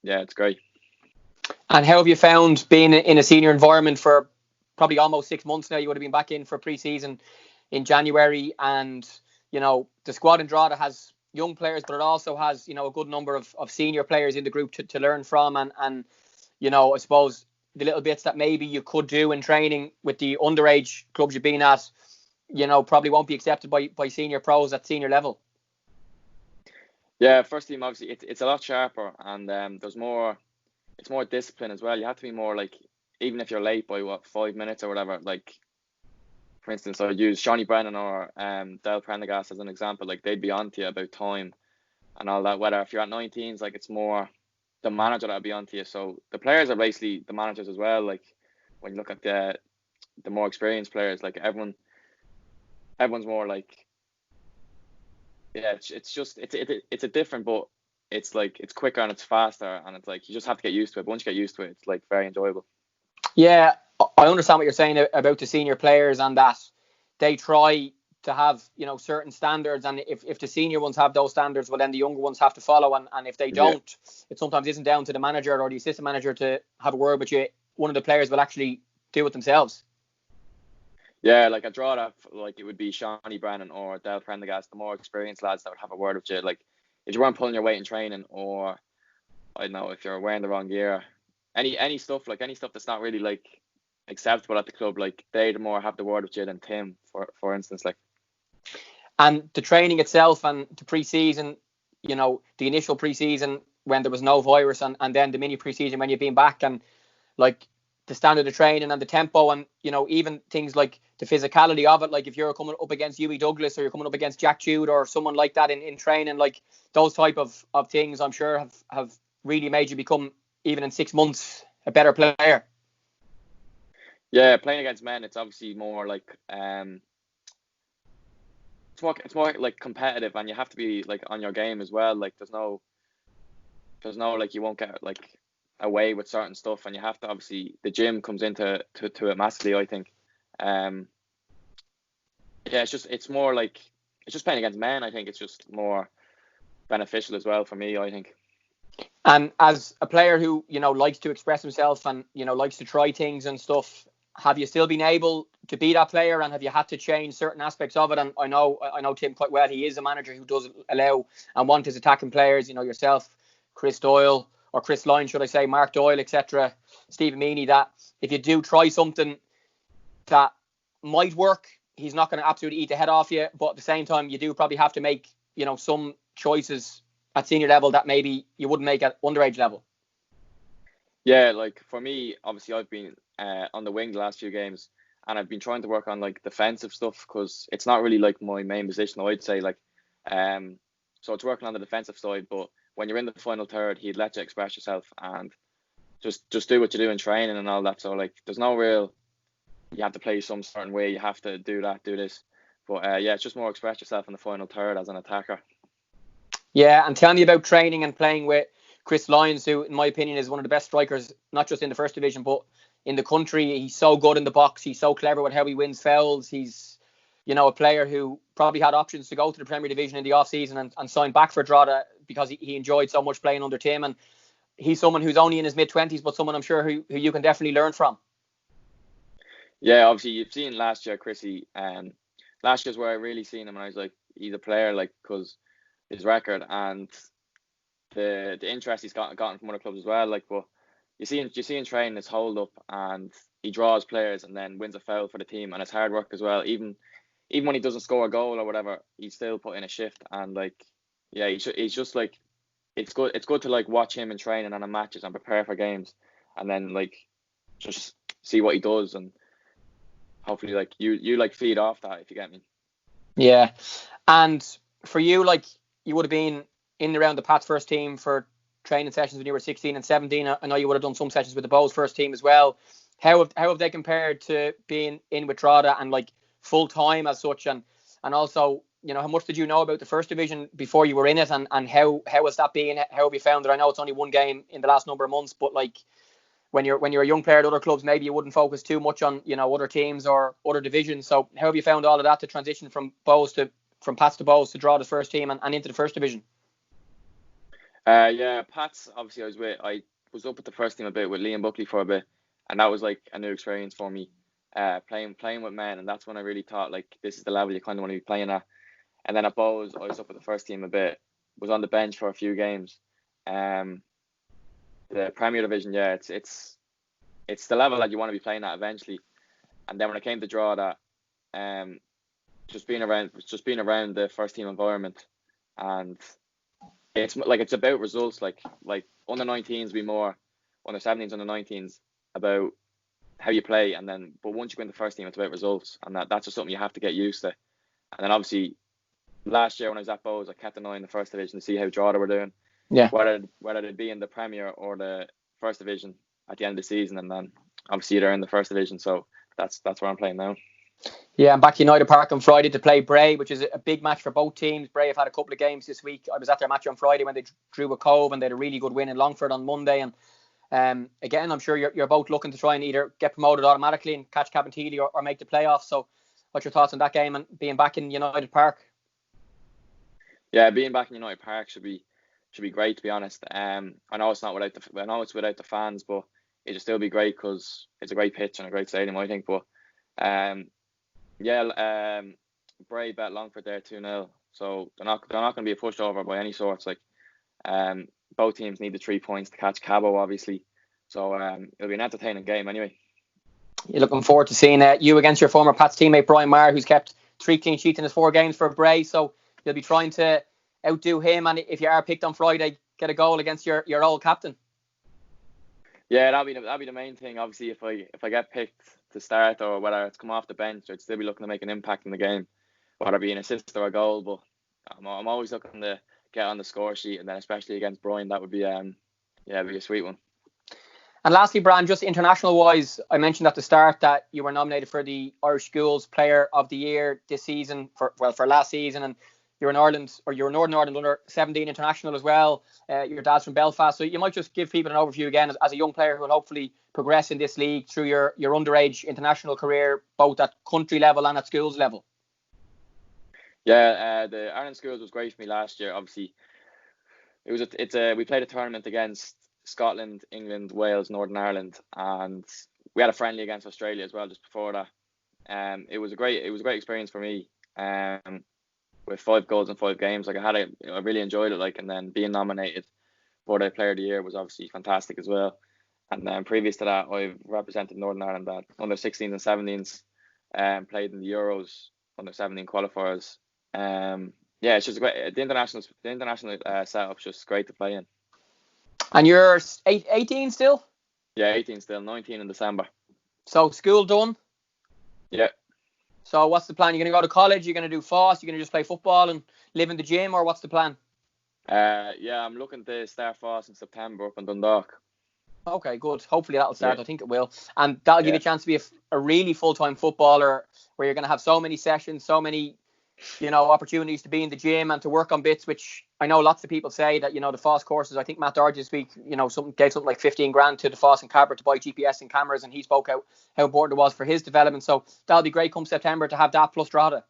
Speaker 6: yeah, it's great.
Speaker 1: And how have you found being in a senior environment for probably almost 6 months now? You would have been back in for pre-season in January, and the squad in Drogheda has young players, but it also has a good number of senior players in the group to learn from, and I suppose the little bits that maybe you could do in training with the underage clubs you've been at, probably won't be accepted by senior pros at senior level.
Speaker 6: Yeah, first team obviously it's a lot sharper, and it's more discipline as well. You have to be more like, even if you're late by 5 minutes or whatever, like for instance, I would use Shawnee Brennan or Del Prendergast as an example. Like, they'd be on to you about time and all that. Whether if you're at 19s, like, it's more the manager that'll be on to you. So the players are basically the managers as well. Like, when you look at the more experienced players, like, everyone's more like, yeah, it's a different, but it's like, it's quicker and it's faster, and it's like, you just have to get used to it. But once you get used to it, it's like very enjoyable.
Speaker 1: Yeah, I understand what you're saying about the senior players, and that they try to have, certain standards, and if the senior ones have those standards, well, then the younger ones have to follow, and if they don't, it sometimes isn't down to the manager or the assistant manager to have a word with you. One of the players will actually do it themselves.
Speaker 6: Yeah, like, a draw that, like, it would be Shawnee Brennan or Del Prendergast, the more experienced lads that would have a word with you. Like, if you weren't pulling your weight in training, or I don't know, if you're wearing the wrong gear, any stuff that's not really like acceptable at the club, like, they'd more have the word with you than Tim, for instance. Like,
Speaker 1: and the training itself and the pre-season, the initial pre-season when there was no virus, and then the mini pre-season when you've been back, and like the standard of training and the tempo, and even things like the physicality of it, like if you're coming up against Huey Douglas or you're coming up against Jack Jude or someone like that in training, like those type of things, I'm sure have really made you become, even in 6 months, a better player.
Speaker 6: Yeah, playing against men, it's obviously more like it's more like competitive, and you have to be like on your game as well. Like, there's no like, you won't get like away with certain stuff, and you have to, obviously the gym comes into to it massively, I think. Yeah, it's more like, it's just playing against men. I think it's just more beneficial as well for me, I think.
Speaker 1: And as a player who likes to express himself and likes to try things and stuff, have you still been able to be that player, and have you had to change certain aspects of it? And I know Tim quite well. He is a manager who does allow and want his attacking players, yourself, Chris Doyle, or Chris Lyne, should I say, Mark Doyle, etc., Stephen Meany, that if you do try something that might work, he's not going to absolutely eat the head off you. But at the same time, you do probably have to make, some choices at senior level that maybe you wouldn't make at underage level.
Speaker 6: Yeah, like, for me, obviously I've been on the wing the last few games, and I've been trying to work on like defensive stuff, because it's not really like my main position, I'd say. Like, so it's working on the defensive side, but when you're in the final third, he'd let you express yourself and just do what you do in training and all that. So like, there's no real, you have to play some certain way, you have to do that, do this. But yeah, it's just more express yourself in the final third as an attacker.
Speaker 1: Yeah, and tell me about training and playing with Chris Lyons, who in my opinion is one of the best strikers, not just in the first division but in the country. He's so good in the box, he's so clever with how he wins fouls. He's a player who probably had options to go to the Premier Division in the off season and sign back for Drogheda, because he enjoyed so much playing under Tim, and he's someone who's only in his mid-20s, but someone I'm sure who you can definitely learn from.
Speaker 6: Yeah, obviously you've seen last year, Chrissy. Last year's where I really seen him, and I was like, he's a player, like, because his record and the interest he's gotten from other clubs as well. Like, but you see in training his hold up, and he draws players and then wins a foul for the team, and it's hard work as well. Even when he doesn't score a goal or whatever, he's still put in a shift, and like, yeah, he's just like, it's good to like watch him in training and in matches and prepare for games, and then like just see what he does, and hopefully like you like feed off that, if you get me.
Speaker 1: Yeah, and for you, like, you would have been in and around the Pats first team for training sessions when you were 16 and 17. I know you would have done some sessions with the Bows first team as well. How have they compared to being in with Drogheda and like full time as such, and also, how much did you know about the first division before you were in it, and how has that been? How have you found it? I know it's only one game in the last number of months, but like, when you're a young player at other clubs, maybe you wouldn't focus too much on other teams or other divisions. So how have you found all of that to transition from Pats to Bows to Drogheda's first team and into the first division?
Speaker 6: Yeah, Pats, obviously I was up at the first team a bit with Liam Buckley for a bit, and that was like a new experience for me, playing with men, and that's when I really thought, like, this is the level you kind of want to be playing at. And then at Bows, I was up at the first team a bit, was on the bench for a few games. The Premier Division, yeah, it's the level that you want to be playing at eventually. And then when I came to Drogheda, just being around the first team environment, and it's about results. Like under 19s be more, under 17s, under 19s about how you play, but once you go in the first team, it's about results, and that's just something you have to get used to. And then obviously, last year when I was at Bowes, I kept an eye in the first division to see how Drogheda were doing.
Speaker 1: Yeah.
Speaker 6: Whether they'd be in the Premier or the first division at the end of the season, and then obviously they're in the first division, so that's where I'm playing now.
Speaker 1: Yeah, I'm back to United Park on Friday to play Bray, which is a big match for both teams. Bray have had a couple of games this week. I was at their match on Friday when they drew with Cobh, and they had a really good win in Longford on Monday. And again, I'm sure you're both looking to try and either get promoted automatically and catch Cabinteely or make the playoffs. So what's your thoughts on that game and being back in United Park?
Speaker 6: Yeah, being back in United Park should be great, to be honest. I know it's without the fans, but it'll still be great because it's a great pitch and a great stadium, I think. But Bray bet Longford there 2-0, so they're not going to be a pushover by any sorts. Like, both teams need the 3 points to catch Cabo, obviously. So it'll be an entertaining game anyway.
Speaker 1: You're looking forward to seeing you against your former Pats teammate Brian Maher, who's kept 3 clean sheets in his 4 games for Bray. So you'll be trying to outdo him, and if you are picked on Friday, get a goal against your old captain.
Speaker 6: Yeah, that'll be the main thing. Obviously, if I get picked to start, or whether it's come off the bench, I'd still be looking to make an impact in the game, whether it be an assist or a goal. But I'm always looking to get on the score sheet, and then especially against Brian, that would be it'd be a sweet one. And
Speaker 1: lastly, Bran, just international wise, I mentioned at the start that you were nominated for the Irish Schools Player of the Year this season for last season, and you're in Ireland, or you're Northern Ireland under 17 international as well. Your dad's from Belfast, so you might just give people an overview again as a young player who will hopefully progress in this league through your underage international career, both at country level and at schools level.
Speaker 6: Yeah, the Ireland Schools was great for me last year. Obviously, we played a tournament against Scotland, England, Wales, Northern Ireland, and we had a friendly against Australia as well just before that. It was a great experience for me. With 5 goals in 5 games, like I really enjoyed it. Like, and then being nominated for the Player of the Year was obviously fantastic as well. And then previous to that, I've represented Northern Ireland at under 16s and 17s, played in the Euros under 17 qualifiers. It's just great. The international setup's just great to play in.
Speaker 1: And you're 18 still?
Speaker 6: Yeah, 18 still. 19 in December.
Speaker 1: So school done?
Speaker 6: Yeah.
Speaker 1: So what's the plan? You're going to go to college? You're going to do FOSS? You're going to just play football and live in the gym, or what's the plan?
Speaker 6: I'm looking to start FOSS in September up in Dundalk.
Speaker 1: Okay, good. Hopefully that'll start. Yeah. I think it will. And that'll give you a chance to be a really full-time footballer, where you're going to have so many sessions, so many opportunities to be in the gym and to work on bits, which I know lots of people say that, the FOSS courses. I think Matt Doherty this week, gave something like 15 grand to the FOSS and Cabra to buy GPS and cameras, and he spoke out how important it was for his development. So that'll be great come September to have that plus Drogheda.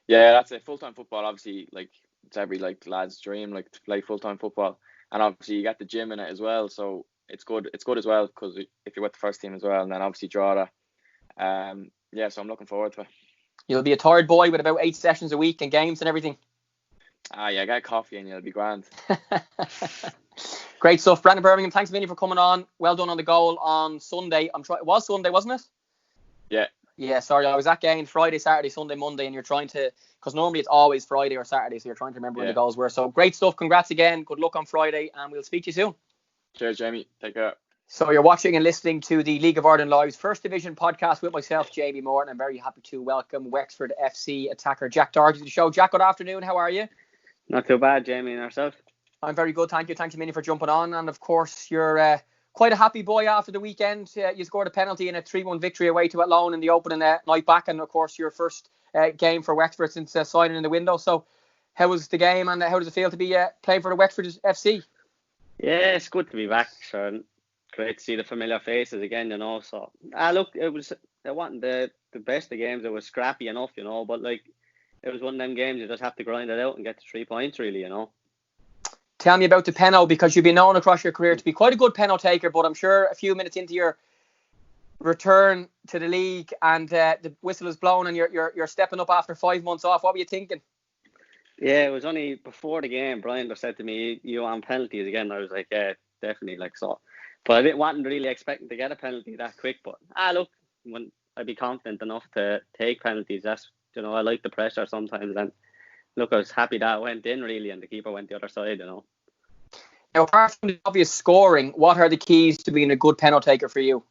Speaker 6: Yeah, that's it. Full-time football, obviously, like it's every lad's dream, like to play full-time football, and obviously you get the gym in it as well. So it's good as well, because if you're with the first team as well, and then obviously Drogheda. So I'm looking forward to it.
Speaker 1: You'll be a tired boy with about 8 sessions a week and games and everything.
Speaker 6: Get coffee and you'll be grand.
Speaker 1: Great stuff. Brandon Bermingham, thanks a million for coming on. Well done on the goal on Sunday. It was Sunday, wasn't it?
Speaker 6: Yeah.
Speaker 1: Yeah, sorry. I was at game Friday, Saturday, Sunday, Monday, and you're trying to, because normally it's always Friday or Saturday, so you're trying to remember when the goals were. So great stuff. Congrats again. Good luck on Friday, and we'll speak to you soon.
Speaker 6: Cheers, Jamie. Take care.
Speaker 1: So you're watching and listening to the League of Ireland Live's First Division podcast with myself, Jamie Moore, and I'm very happy to welcome Wexford FC attacker Jack Doherty to the show. Jack, good afternoon. How are you?
Speaker 7: Not too bad, Jamie, and yourself?
Speaker 1: I'm very good, thank you. Thanks a million for jumping on. And of course, you're quite a happy boy after the weekend. You scored a penalty in a 3-1 victory away to Athlone in the opening night back, and of course your first game for Wexford since signing in the window. So how was the game, and how does it feel to be playing for the Wexford FC?
Speaker 7: Yeah, it's good to be back, sure. Great to see the familiar faces again, So, look, it wasn't the best of games. It was scrappy enough, but it was one of them games you just have to grind it out and get to 3 points, really,
Speaker 1: Tell me about the penalty, because you've been known across your career to be quite a good penalty taker, but I'm sure a few minutes into your return to the league and the whistle is blown and you're stepping up after 5 months off. What were you thinking?
Speaker 7: Yeah, it was only before the game. Brian just said to me, "You on penalties again?" I was like, "Yeah, definitely." So. But I wasn't really expecting to get a penalty that quick. But look, when I'd be confident enough to take penalties, that's I like the pressure sometimes. And look, I was happy that it went in really, and the keeper went the other side. Now,
Speaker 1: apart from the obvious scoring, what are the keys to being a good penalty taker for you?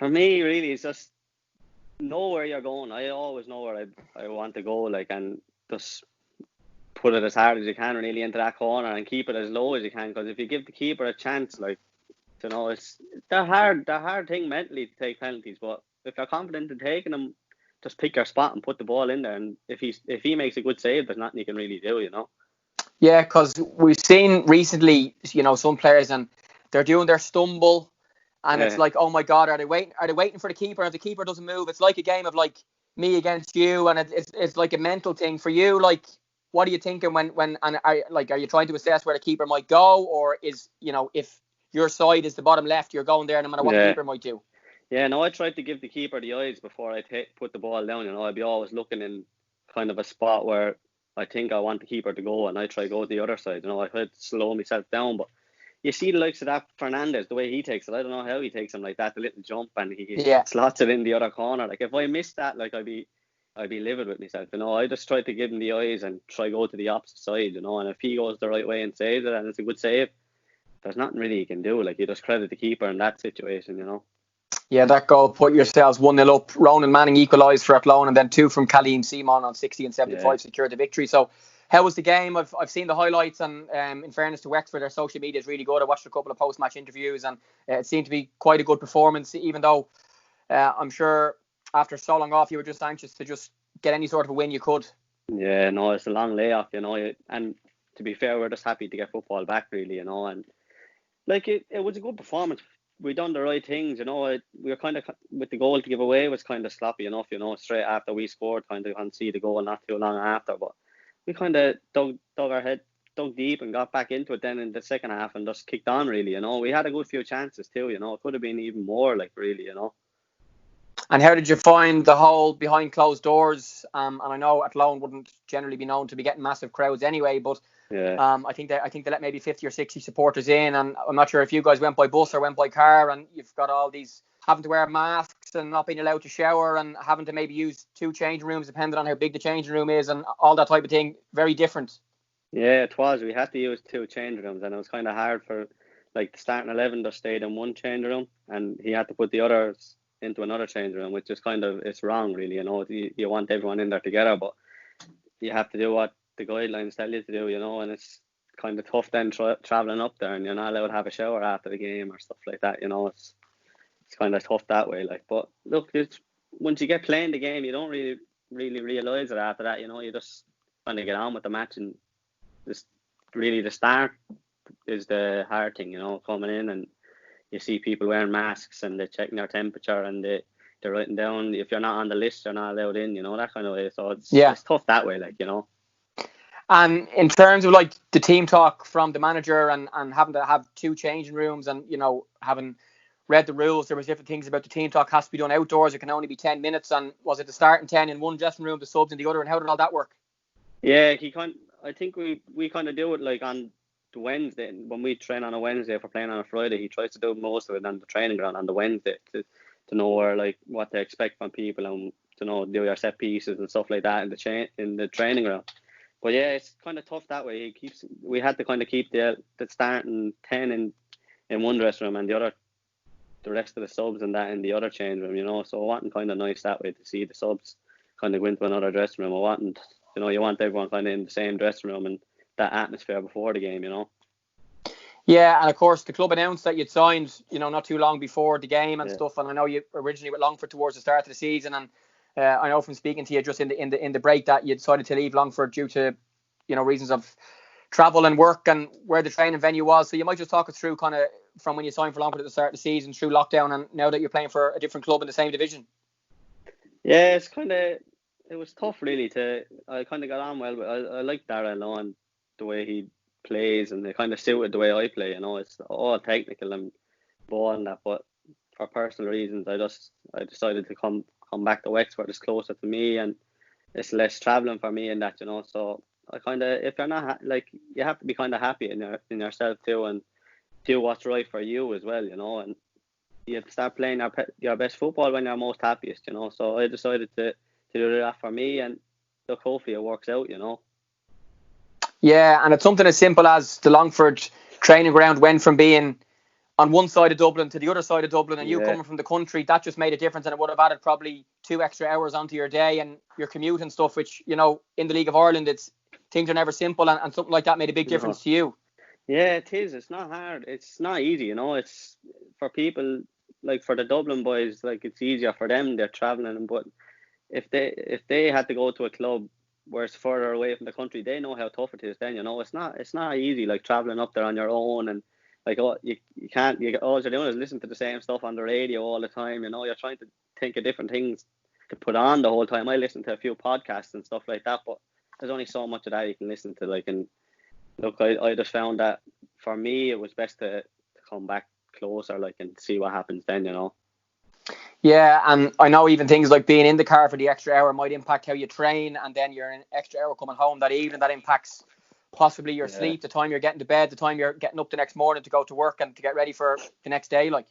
Speaker 7: For me, really, it's just know where you're going. I always know where I want to go, like, and just put it as hard as you can really into that corner and keep it as low as you can. Because if you give the keeper a chance, like, you know, it's the hard thing mentally to take penalties. But if you're confident in taking them, just pick your spot and put the ball in there. And if he makes a good save, there's nothing you can really do, you know.
Speaker 1: Yeah, because we've seen recently, you know, some players and they're doing their stumble, and it's like, oh my God, are they waiting for the keeper? If the keeper doesn't move, it's like a game of like me against you, and it's like a mental thing for you. Like, what are you thinking when are you trying to assess where the keeper might go, or is, you know, if your side is the bottom left, you're going there no matter what the keeper might do?
Speaker 7: Yeah, no, I tried to give the keeper the eyes before I put the ball down. You know, I'd be always looking in kind of a spot where I think I want the keeper to go, and I try to go to the other side. You know, I try to slow myself down, but you see the likes of that Fernandez, the way he takes it. I don't know how he takes him like that, the little jump, and he slots it in the other corner. Like, if I missed that, like, I'd be livid with myself. You know, I just try to give him the eyes and try to go to the opposite side. You know, and if he goes the right way and saves it, and it's a good save, there's nothing really you can do. Like, you just credit the keeper in that situation. You know.
Speaker 1: Yeah, that goal put yourselves 1-0 up. Ronan Manning equalised for Athlone, and then 2 from Kaleem Simon on 60 and 75 secured the victory. So, how was the game? I've seen the highlights, and in fairness to Wexford, their social media is really good. I watched a couple of post-match interviews, and it seemed to be quite a good performance, even though I'm sure after so long off, you were just anxious to just get any sort of a win you could.
Speaker 7: Yeah, no, it's a long layoff, you know, and to be fair, we're just happy to get football back, really, you know, and like, it was a good performance. We done the right things, you know. We were kind of, with the goal to give away, was kind of sloppy enough, you know. Straight after we scored, kind of conceded the goal not too long after, but we kind of dug deep and got back into it then in the second half and just kicked on, really, you know. We had a good few chances too, you know. It could have been even more, like, really, you know.
Speaker 1: And how did you find the whole behind closed doors? And I know Athlone wouldn't generally be known to be getting massive crowds anyway, but I think they let maybe 50 or 60 supporters in, and I'm not sure if you guys went by bus or went by car, and you've got all these having to wear masks and not being allowed to shower and having to maybe use 2 changing rooms depending on how big the changing room is and all that type of thing. Very different.
Speaker 7: Yeah, it was. We had to use 2 changing rooms, and it was kind of hard for, like, the starting 11 just stayed in 1 changing room, and he had to put the others into another changing room, which is kind of, it's wrong, really, you know. You want everyone in there together, but you have to do what the guidelines tell you to do, you know, and it's kind of tough then travelling up there, and you're not allowed to have a shower after the game or stuff like that, you know. It's kind of tough that way, like. But look, once you get playing the game, you don't really realise it after that, you know. You just kind of get on with the match, and just really the start is the hard thing, you know, coming in and you see people wearing masks and they're checking their temperature and they're writing down, if you're not on the list, you're not allowed in, you know, that kind of way. So it's tough that way, like, you know.
Speaker 1: And in terms of, like, the team talk from the manager and having to have 2 changing rooms, and, you know, having read the rules, there was different things about the team talk has to be done outdoors. It can only be 10 minutes. And was it the starting 10 in one dressing room, the subs in the other? And how did all that work?
Speaker 7: Yeah, I think we kind of do it, like, on the Wednesday. When we train on a Wednesday, if we're playing on a Friday, he tries to do most of it on the training ground on the Wednesday to know where, like, what to expect from people, and to know, do your set pieces and stuff like that in the training ground. But yeah, it's kind of tough that way. We had to kind of keep the starting 10 in one dressing room and the rest of the subs and that in the other change room, you know. So it wasn't kind of nice that way to see the subs kind of go into another dressing room. It wasn't, you know, you want everyone kind of in the same dressing room and that atmosphere before the game, you know.
Speaker 1: Yeah, and of course the club announced that you'd signed, you know, not too long before the game and stuff. And I know you originally with Longford towards the start of the season, and I know from speaking to you just in the break that you decided to leave Longford due to, you know, reasons of travel and work and where the training venue was. So you might just talk us through kind of from when you signed for Longford at the start of the season through lockdown, and now that you're playing for a different club in the same division.
Speaker 7: Yeah, it was tough, really. I kind of got on well, but I like Darrell and the way he plays, and it kind of suited the way I play, you know. It's all technical and ball and that, but for personal reasons, I decided to come back to Wexford. It's closer to me and it's less travelling for me and that, you know. So I kind of, if you're not like, you have to be kind of happy in yourself too, and do what's right for you as well, you know. And you have to start playing your best football when you're most happiest, you know. So I decided to do that for me, and look, hopefully it works out, you know.
Speaker 1: Yeah, and it's something as simple as the Longford training ground went from being on one side of Dublin to the other side of Dublin, and you
Speaker 7: Yeah.
Speaker 1: coming from the country, that just made a difference, and it would have added probably 2 extra hours onto your day and your commute and stuff, which, you know, in the League of Ireland, things are never simple, and something like that made a big difference to you.
Speaker 7: Yeah, it is. It's not hard. It's not easy, you know. It's for people, like for the Dublin boys, like it's easier for them. They're travelling, but if they had to go to a club where it's further away from the country, they know how tough it is. Then, you know, it's not easy, like travelling up there on your own, and like you can't. All you're doing is listen to the same stuff on the radio all the time. You know, you're trying to think of different things to put on the whole time. I listen to a few podcasts and stuff like that, but there's only so much of that you can listen to. Like, and look, I just found that for me it was best to come back closer, like, and see what happens then, you know.
Speaker 1: Yeah, and I know even things like being in the car for the extra hour might impact how you train, and then you're an extra hour coming home that evening. That impacts possibly your sleep, the time you're getting to bed, the time you're getting up the next morning to go to work and to get ready for the next day. Like,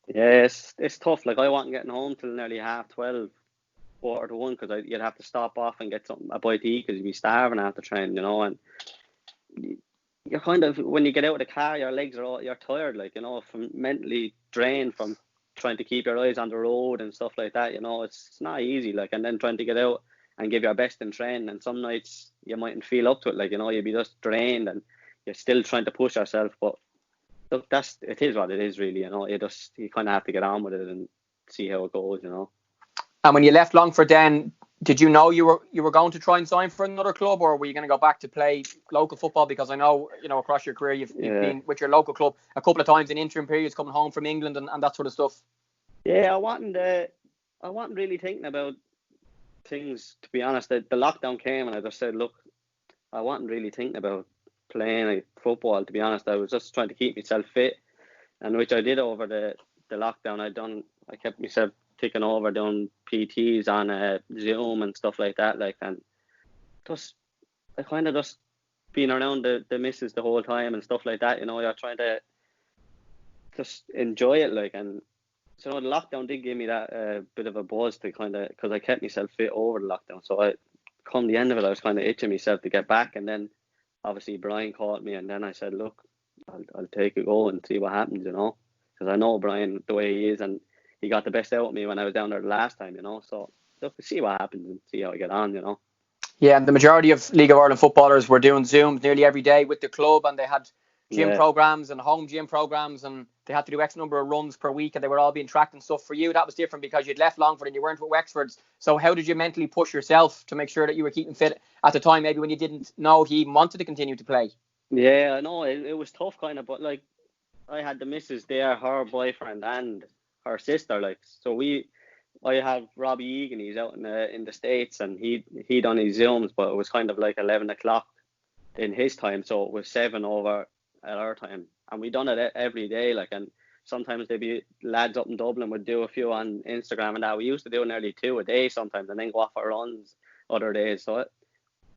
Speaker 7: yeah, it's tough. Like, I wasn't getting home till nearly 12:30, 1:45, because you'd have to stop off and get a bite to eat because you'd be starving after training, you know. And you're kind of, when you get out of the car, your legs you're tired, like, you know, from mentally drained from trying to keep your eyes on the road and stuff like that, you know. It's not easy, like, and then trying to get out and give your best in training, and some nights you mightn't feel up to it, like, you know, you'd be just drained and you're still trying to push yourself. But look, it is what it is, really, you know. You kind of have to get on with it and see how it goes, you know.
Speaker 1: and when you left Longford, then did you know you were going to try and sign for another club, or were you going to go back to play local football? Because I know, you know, across your career you've been with your local club a couple of times in interim periods, coming home from England and that sort of stuff.
Speaker 7: Yeah, I wasn't really thinking about things, to be honest. The lockdown came and I just said, look, I wasn't really thinking about playing like football, to be honest. I was just trying to keep myself fit, and which I did over the lockdown. I kept myself ticking over, doing PTs on Zoom and stuff like that, like, and I kind of just been around the missus the whole time and stuff like that, you know. You're trying to just enjoy it, like, and so the lockdown did give me that bit of a buzz to kind of, because I kept myself fit over the lockdown. So come the end of it, I was kind of itching myself to get back, and then obviously Brian called me, and then I said, look, I'll take a go and see what happens, you know, because I know Brian the way he is, and he got the best out of me when I was down there the last time, you know. So look, see what happens and see how I get on, you know.
Speaker 1: Yeah, and the majority of League of Ireland footballers were doing Zooms nearly every day with the club, and they had gym programs and home gym programs, and they had to do X number of runs per week, and they were all being tracked and stuff. For you, that was different because you'd left Longford and you weren't with Wexford. So how did you mentally push yourself to make sure that you were keeping fit at the time, maybe when you didn't know he even wanted to continue to play?
Speaker 7: Yeah, I know it was tough, kind of, but like, I had the missus there, her boyfriend and her sister, like, so I have Robbie Egan, he's out in the States, and he done his Zooms, but it was kind of like 11 o'clock in his time, so it was 7 over at our time, and we done it every day, like, and sometimes there'd be lads up in Dublin would do a few on Instagram and that. We used to do nearly 2 a day sometimes, and then go off for runs other days. So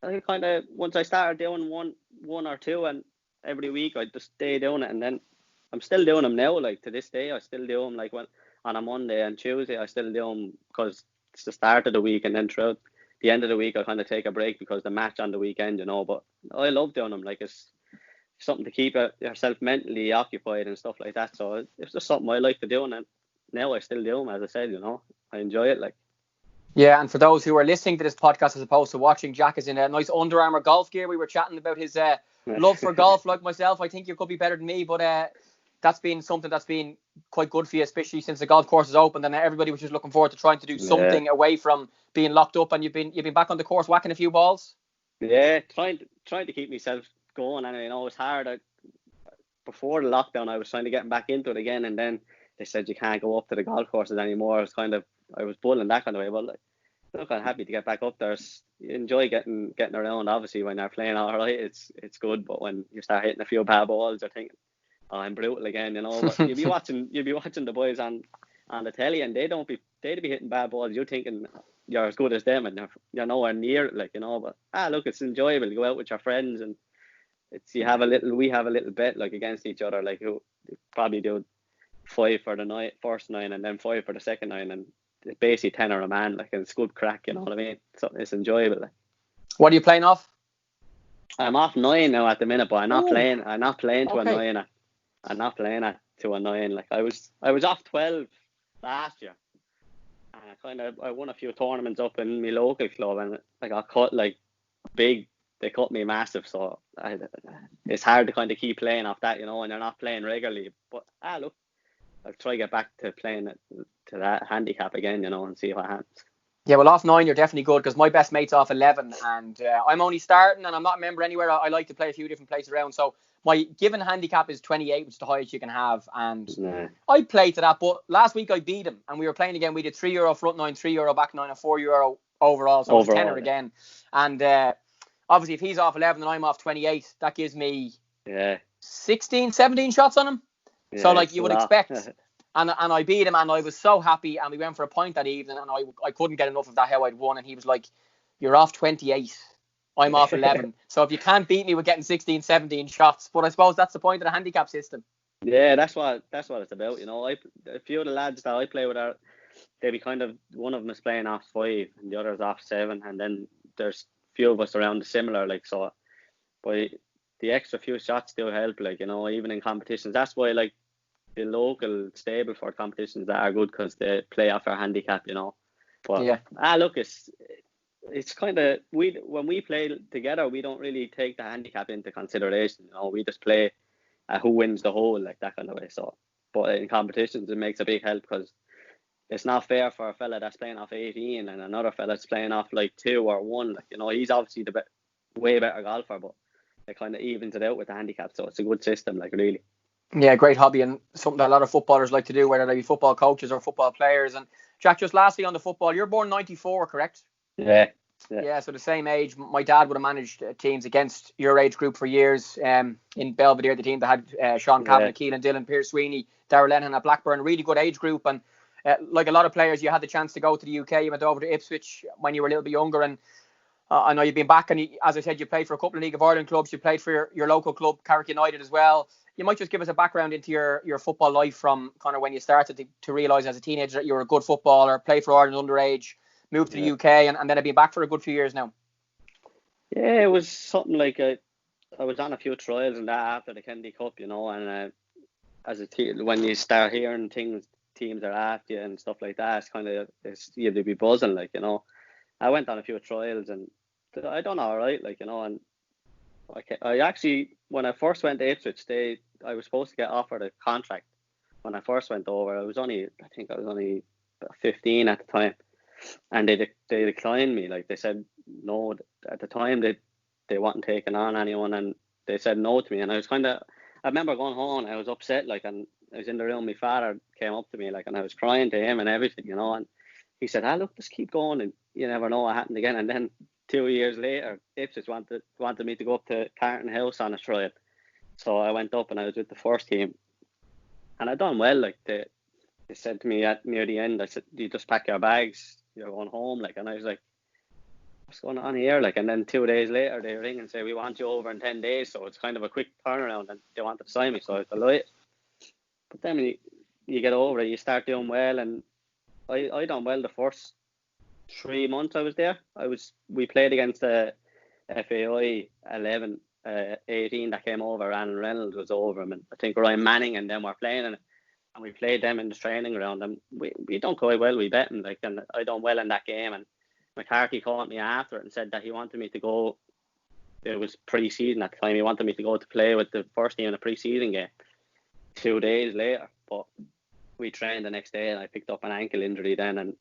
Speaker 7: I kind of, once I started doing one or two and every week, I'd just stay doing it, and then I'm still doing them now, like, to this day. I still do them, like, when on a Monday and Tuesday, I still do them because it's the start of the week, and then throughout the end of the week I kind of take a break because the match on the weekend, you know. But I love doing them, like, it's something to keep yourself mentally occupied and stuff like that. So it's just something I like to do, and now I still do them, as I said, you know. I enjoy it, like.
Speaker 1: Yeah, and for those who are listening to this podcast as opposed to watching, Jack is in a nice Under Armour golf gear. We were chatting about his love for golf, like myself. I think you could be better than me, but that's been something that's been quite good for you, especially since the golf course is open. And everybody was just looking forward to trying to do something away from being locked up. And you've been back on the course whacking a few balls.
Speaker 7: Yeah, trying to keep myself going, and you know, it's hard. Before the lockdown, I was trying to get back into it again, and then they said you can't go up to the golf courses anymore. I was bullying that kind of way. But like, look, I'm happy to get back up there. You enjoy getting around. Obviously, when you're playing all right, it's good. But when you start hitting a few bad balls, you're thinking, oh, I'm brutal again, you know. But you'll be watching the boys on the telly, and they'd be hitting bad balls. You're thinking you're as good as them, and you're nowhere near it, like, you know. But look, it's enjoyable to go out with your friends, and we have a little bet, like, against each other, like, who probably do 5 for the first 9 and then 5 for the second 9, and it's basically 10 or a man, like, and it's good crack, you know what I mean. So it's enjoyable, like.
Speaker 1: What are you playing off?
Speaker 7: I'm off 9 now at the minute, but I'm not playing to a 9. I'm not playing at to a 9. Like I was off 12 last year, and I won a few tournaments up in my local club, and I got cut like big. They cut me massive, so it's hard to kind of keep playing off that, you know, and you're not playing regularly. But look, I'll try to get back to playing to that handicap again, you know, and see what happens.
Speaker 1: Yeah, well, off 9 you're definitely good, because my best mate's off 11, and I'm only starting, and I'm not a member anywhere. I like to play a few different places around, so my given handicap is 28, which is the highest you can have, and I played to that. But last week I beat him, and we were playing again. We did €3 front 9, €3 back 9, and €4 overall, so it was a tenner again. And obviously, if he's off 11 and I'm off 28, that gives me 16, 17 shots on him. Yeah, so like you would expect. And I beat him, and I was so happy, and we went for a pint that evening, and I couldn't get enough of that, how I'd won. And he was like, "You're off 28, I'm off 11. So if you can't beat me with getting 16, 17 shots." But I suppose that's the point of the handicap system.
Speaker 7: Yeah, that's what it's about, you know. A few of the lads that I play with they'd be kind of, one of them is playing off 5 and the other's off 7, and then there's a few of us around the similar, like, so. But the extra few shots do help, like, you know, even in competitions. That's why, like, the local stable for competitions that are good, because they play off our handicap, you know. But look, it's kind of, when we play together, we don't really take the handicap into consideration, you know. We just play who wins the whole, like that kind of way. So, but in competitions, it makes a big help, because it's not fair for a fella that's playing off 18 and another fella that's playing off like 2 or 1. Like, you know, he's obviously the way better golfer, but it kind of evens it out with the handicap. So it's a good system, like, really.
Speaker 1: Yeah, great hobby, and something that a lot of footballers like to do, whether they be football coaches or football players. And Jack, just lastly on the football, you're born 94, correct?
Speaker 7: Yeah,
Speaker 1: so the same age. My dad would have managed teams against your age group for years. In Belvedere, the team that had Sean Cavan, Keelan Dillon, Pierce Sweeney, Darrell Lennon at Blackburn, really good age group. And like a lot of players, you had the chance to go to the UK. You went over to Ipswich when you were a little bit younger, and I know you've been back, and as I said, you played for a couple of League of Ireland clubs. You played for your local club, Carrick United, as well. You might just give us a background into your football life from kind of when you started to realise as a teenager that you were a good footballer, played for Ireland underage, moved to the UK, and then have been back for a good few years now.
Speaker 7: Yeah, it was something like I was on a few trials and that after the Kennedy Cup, you know, and as a when you start hearing teams are after you and stuff like that, it's kind of, you have to be buzzing, like, you know. I went on a few trials and I done all right, like, you know, and I actually, when I first went to Ipswich, I was supposed to get offered a contract when I first went over. I think I was only 15 at the time, and they declined me. Like, they said no at the time. They wasn't taking on anyone, and they said no to me. And I was I remember going home, I was upset, like, and I was in the room. My father came up to me, like, and I was crying to him and everything, you know. And he said, look, just keep going, and you never know what happened again. And then 2 years later, Ipswich wanted me to go up to Carton House on a trial. So I went up and I was with the first team, and I done well. Like, they said to me near the end, I said, "You just pack your bags, you're going home." Like, and I was like, "What's going on here?" Like, and then 2 days later, they ring and say, "We want you over in 10 days." So it's kind of a quick turnaround, and they wanted to sign me. So I was delighted. But then when you get over it, you start doing well, and I done well the first 3 months I was there. We played against the FAI 11, 18 that came over. Alan Reynolds was over him, and I think Ryan Manning and them were playing, and we played them in the training ground, and we done quite well. We bet them, like, and I done well in that game. And McCarthy called me after it and said that he wanted me to go. It was pre-season at the time. He wanted me to go to play with the first team in a pre-season game 2 days later, but we trained the next day, and I picked up an ankle injury then, and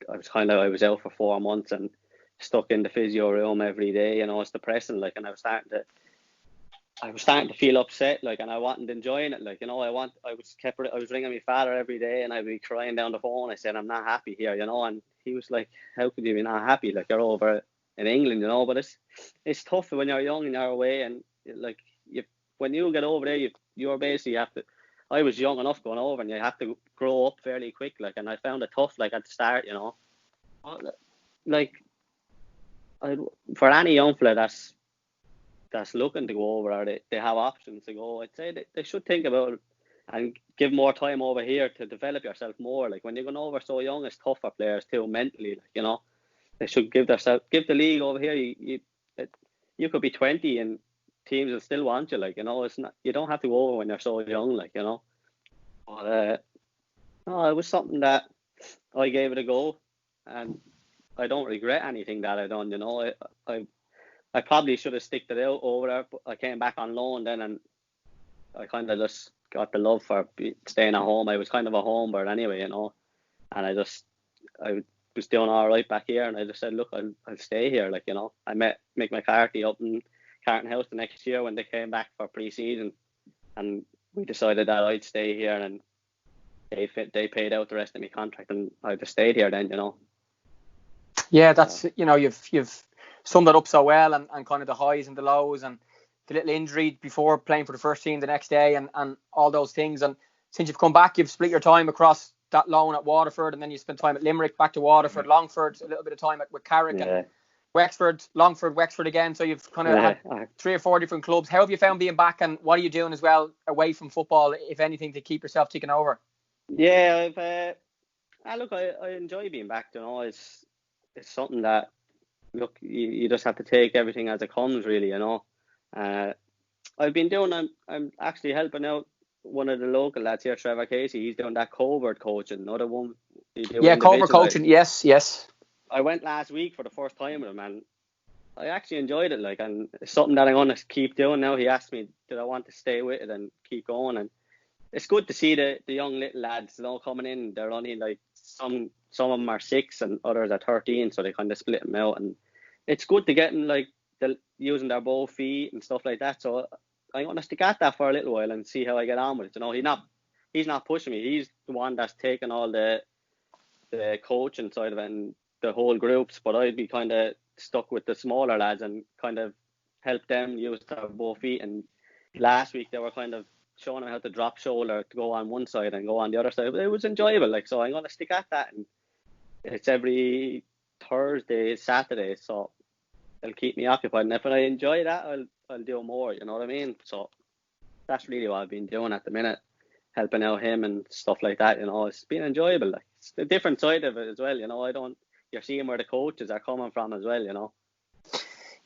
Speaker 7: I was out for 4 months and stuck in the physio room every day. You know, it's depressing, like, and I was starting to feel upset, like, and I wasn't enjoying it, like, you know. I was ringing my father every day, and I'd be crying down the phone. I said, "I'm not happy here," you know, and he was like, "How could you be not happy? Like, you're over in England, you know." But it's tough when you're young and you're away, and like, when you get over there, you're basically have to. I was young enough going over, and you have to grow up fairly quick, like, and I found it tough, like, at the start, you know. Like, for any young fella that's looking to go over, or they have options to go, I'd say they should think about it and give more time over here to develop yourself more. Like, when you're going over so young, it's tough for players too, mentally, like, you know. They should give the league over here. You could be 20 and teams will still want you, like, you know. It's not, you don't have to go over when you're so young, like, you know. But no, it was something that I gave it a go, and I don't regret anything that I done. I probably should have sticked it out over there, but I came back on loan then, and I kind of just got the love for staying at home. I was kind of a home bird anyway, and I was doing all right back here, and I just said, look, I'll stay here. I met Mick McCarthy up in Carton House the next year when they came back for pre-season, and we decided that I'd stay here, and they paid out the rest of my contract, and I just stayed here then.
Speaker 1: Yeah, that's you've summed it up so well, and kind of the highs and the lows, and the little injury before playing for the first team the next day, and all those things. And since you've come back, you've split your time across that loan at Waterford, and then you spent time at Limerick, back to Waterford, Longford, a little bit of time with Carrick, and Wexford, Longford, Wexford again. So you've kind of had 3 or 4 different clubs. How have you found being back, and what are you doing as well away from football, if anything, to keep yourself ticking over?
Speaker 7: Yeah, I enjoy being back. It's something that, look, you just have to take everything as it comes, really. I've been doing. I'm actually helping out one of the local lads here, Trevor Casey. He's doing that covert coaching, another one.
Speaker 1: Covert coaching. Yes.
Speaker 7: I went last week for the first time with him, and I actually enjoyed it. And it's something that I'm going to keep doing now. He asked me, did I want to stay with it and keep going? And it's good to see the young little lads, coming in. They're only some of them are 6 and others are 13, so they kind of split them out. And it's good to get them using their both feet and stuff like that. So I'm going to stick at that for a little while and see how I get on with it. He's not pushing me. He's the one that's taking all the coaching side of it and the whole groups. But I'd be kind of stuck with the smaller lads and kind of help them use their both feet. And last week they were kind of showing them how to drop shoulder to go on one side and go on the other side. But it was enjoyable. So I'm going to stick at that. And it's every Thursday, Saturday. So it'll keep me occupied, and if I enjoy that, I'll do more. You know what I mean? So that's really what I've been doing at the minute, helping out him and stuff like that. It's been enjoyable. It's a different side of it as well. You're seeing where the coaches are coming from as well.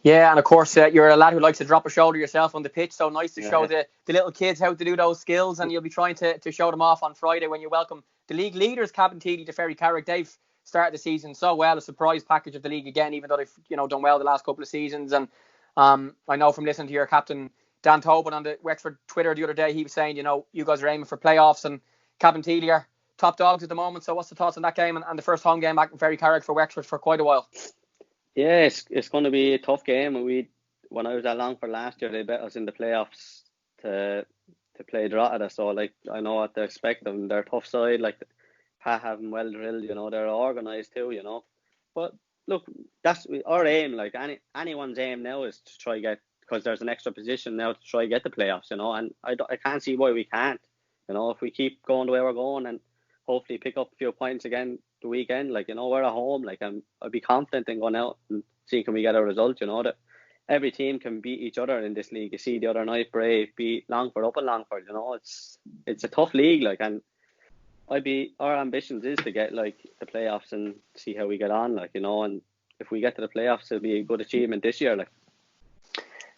Speaker 1: Yeah, and of course you're a lad who likes to drop a shoulder yourself on the pitch. So nice to show the little kids how to do those skills, and you'll be trying to show them off on Friday when you welcome the league leaders, Cabinteely to Ferry Carrick. They've started the season so well, a surprise package of the league again, even though they've done well the last couple of seasons. And I know from listening to your captain Dan Tobin on the Wexford Twitter the other day, he was saying you guys are aiming for playoffs, and Cabinteely are top dogs at the moment. So what's the thoughts on that game and the first home game back in Ferry Carrick for Wexford for quite a while?
Speaker 7: Yeah, it's going to be a tough game. When I was at Longford last year, they bet us in the playoffs to play Drogheda. So I know what to expect of them. They're a tough side. Pat have them well drilled, they're organised too, But look, that's our aim. Anyone's aim now is to try get, because there's an extra position now to try get the playoffs, and I can't see why we can't. If we keep going the way we're going and hopefully pick up a few points again the weekend, we're at home. I'd be confident in going out and seeing can we get a result. That every team can beat each other in this league. You see the other night, Bray beat Longford up in Longford. It's a tough league, and our ambitions is to get the playoffs and see how we get on, and if we get to the playoffs, it'll be a good achievement this year.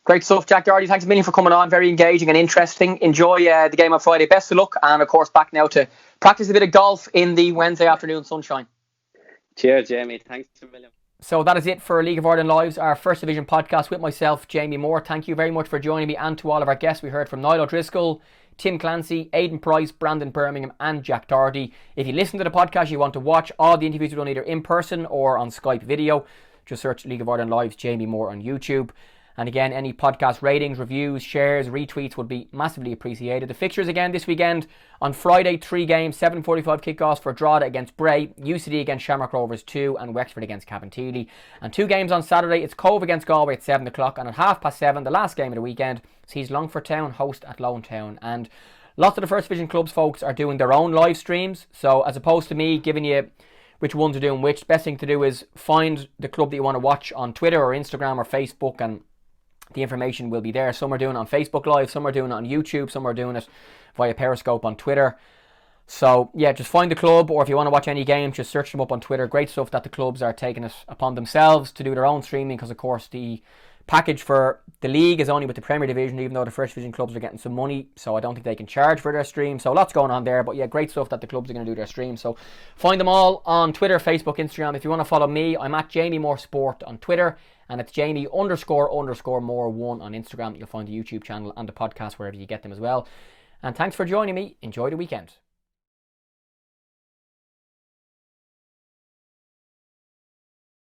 Speaker 1: Great stuff, Jack Doherty. Thanks a million for coming on. Very engaging and interesting. Enjoy the game on Friday. Best of luck, and of course back now to practice a bit of golf in the Wednesday afternoon sunshine.
Speaker 7: Cheers, Jamie. Thanks a million.
Speaker 1: So that is it for League of Ireland Lives, our First Division podcast with myself, Jamie Moore. Thank you very much for joining me, and to all of our guests. We heard from Niall O'Driscoll, Tim Clancy, Aidan Price, Brandon Bermingham and Jack Doherty. If you listen to the podcast, you want to watch all the interviews we've done either in person or on Skype video, just search League of Ireland Lives Jamie Moore on YouTube. And again, any podcast ratings, reviews, shares, retweets would be massively appreciated. The fixtures again this weekend on Friday, 3 games, 7:45 kickoffs for Drogehda against Bray, UCD against Shamrock Rovers 2 and Wexford against Cabinteely. And 2 games on Saturday, it's Cobh against Galway at 7 o'clock, and at 7:30, the last game of the weekend, sees Longford Town host Athlone Town. And lots of the First Division clubs, folks, are doing their own live streams. So as opposed to me giving you which ones are doing which, the best thing to do is find the club that you want to watch on Twitter or Instagram or Facebook, and the information will be there. Some are doing it on Facebook Live, some are doing it on YouTube, some are doing it via Periscope on Twitter. So yeah, just find the club, or if you want to watch any games, just search them up on Twitter. Great stuff that the clubs are taking it upon themselves to do their own streaming, because of course the package for the league is only with the Premier Division, even though the First Division clubs are getting some money, so I don't think they can charge for their stream. So lots going on there, but yeah, great stuff that the clubs are going to do their stream. So find them all on Twitter, Facebook, Instagram. If you want to follow me, I'm at Jamie Moore Sport on Twitter, and it's Jamie__Moore1 on Instagram. You'll find the YouTube channel and the podcast wherever you get them as well. And thanks for joining me. Enjoy the weekend.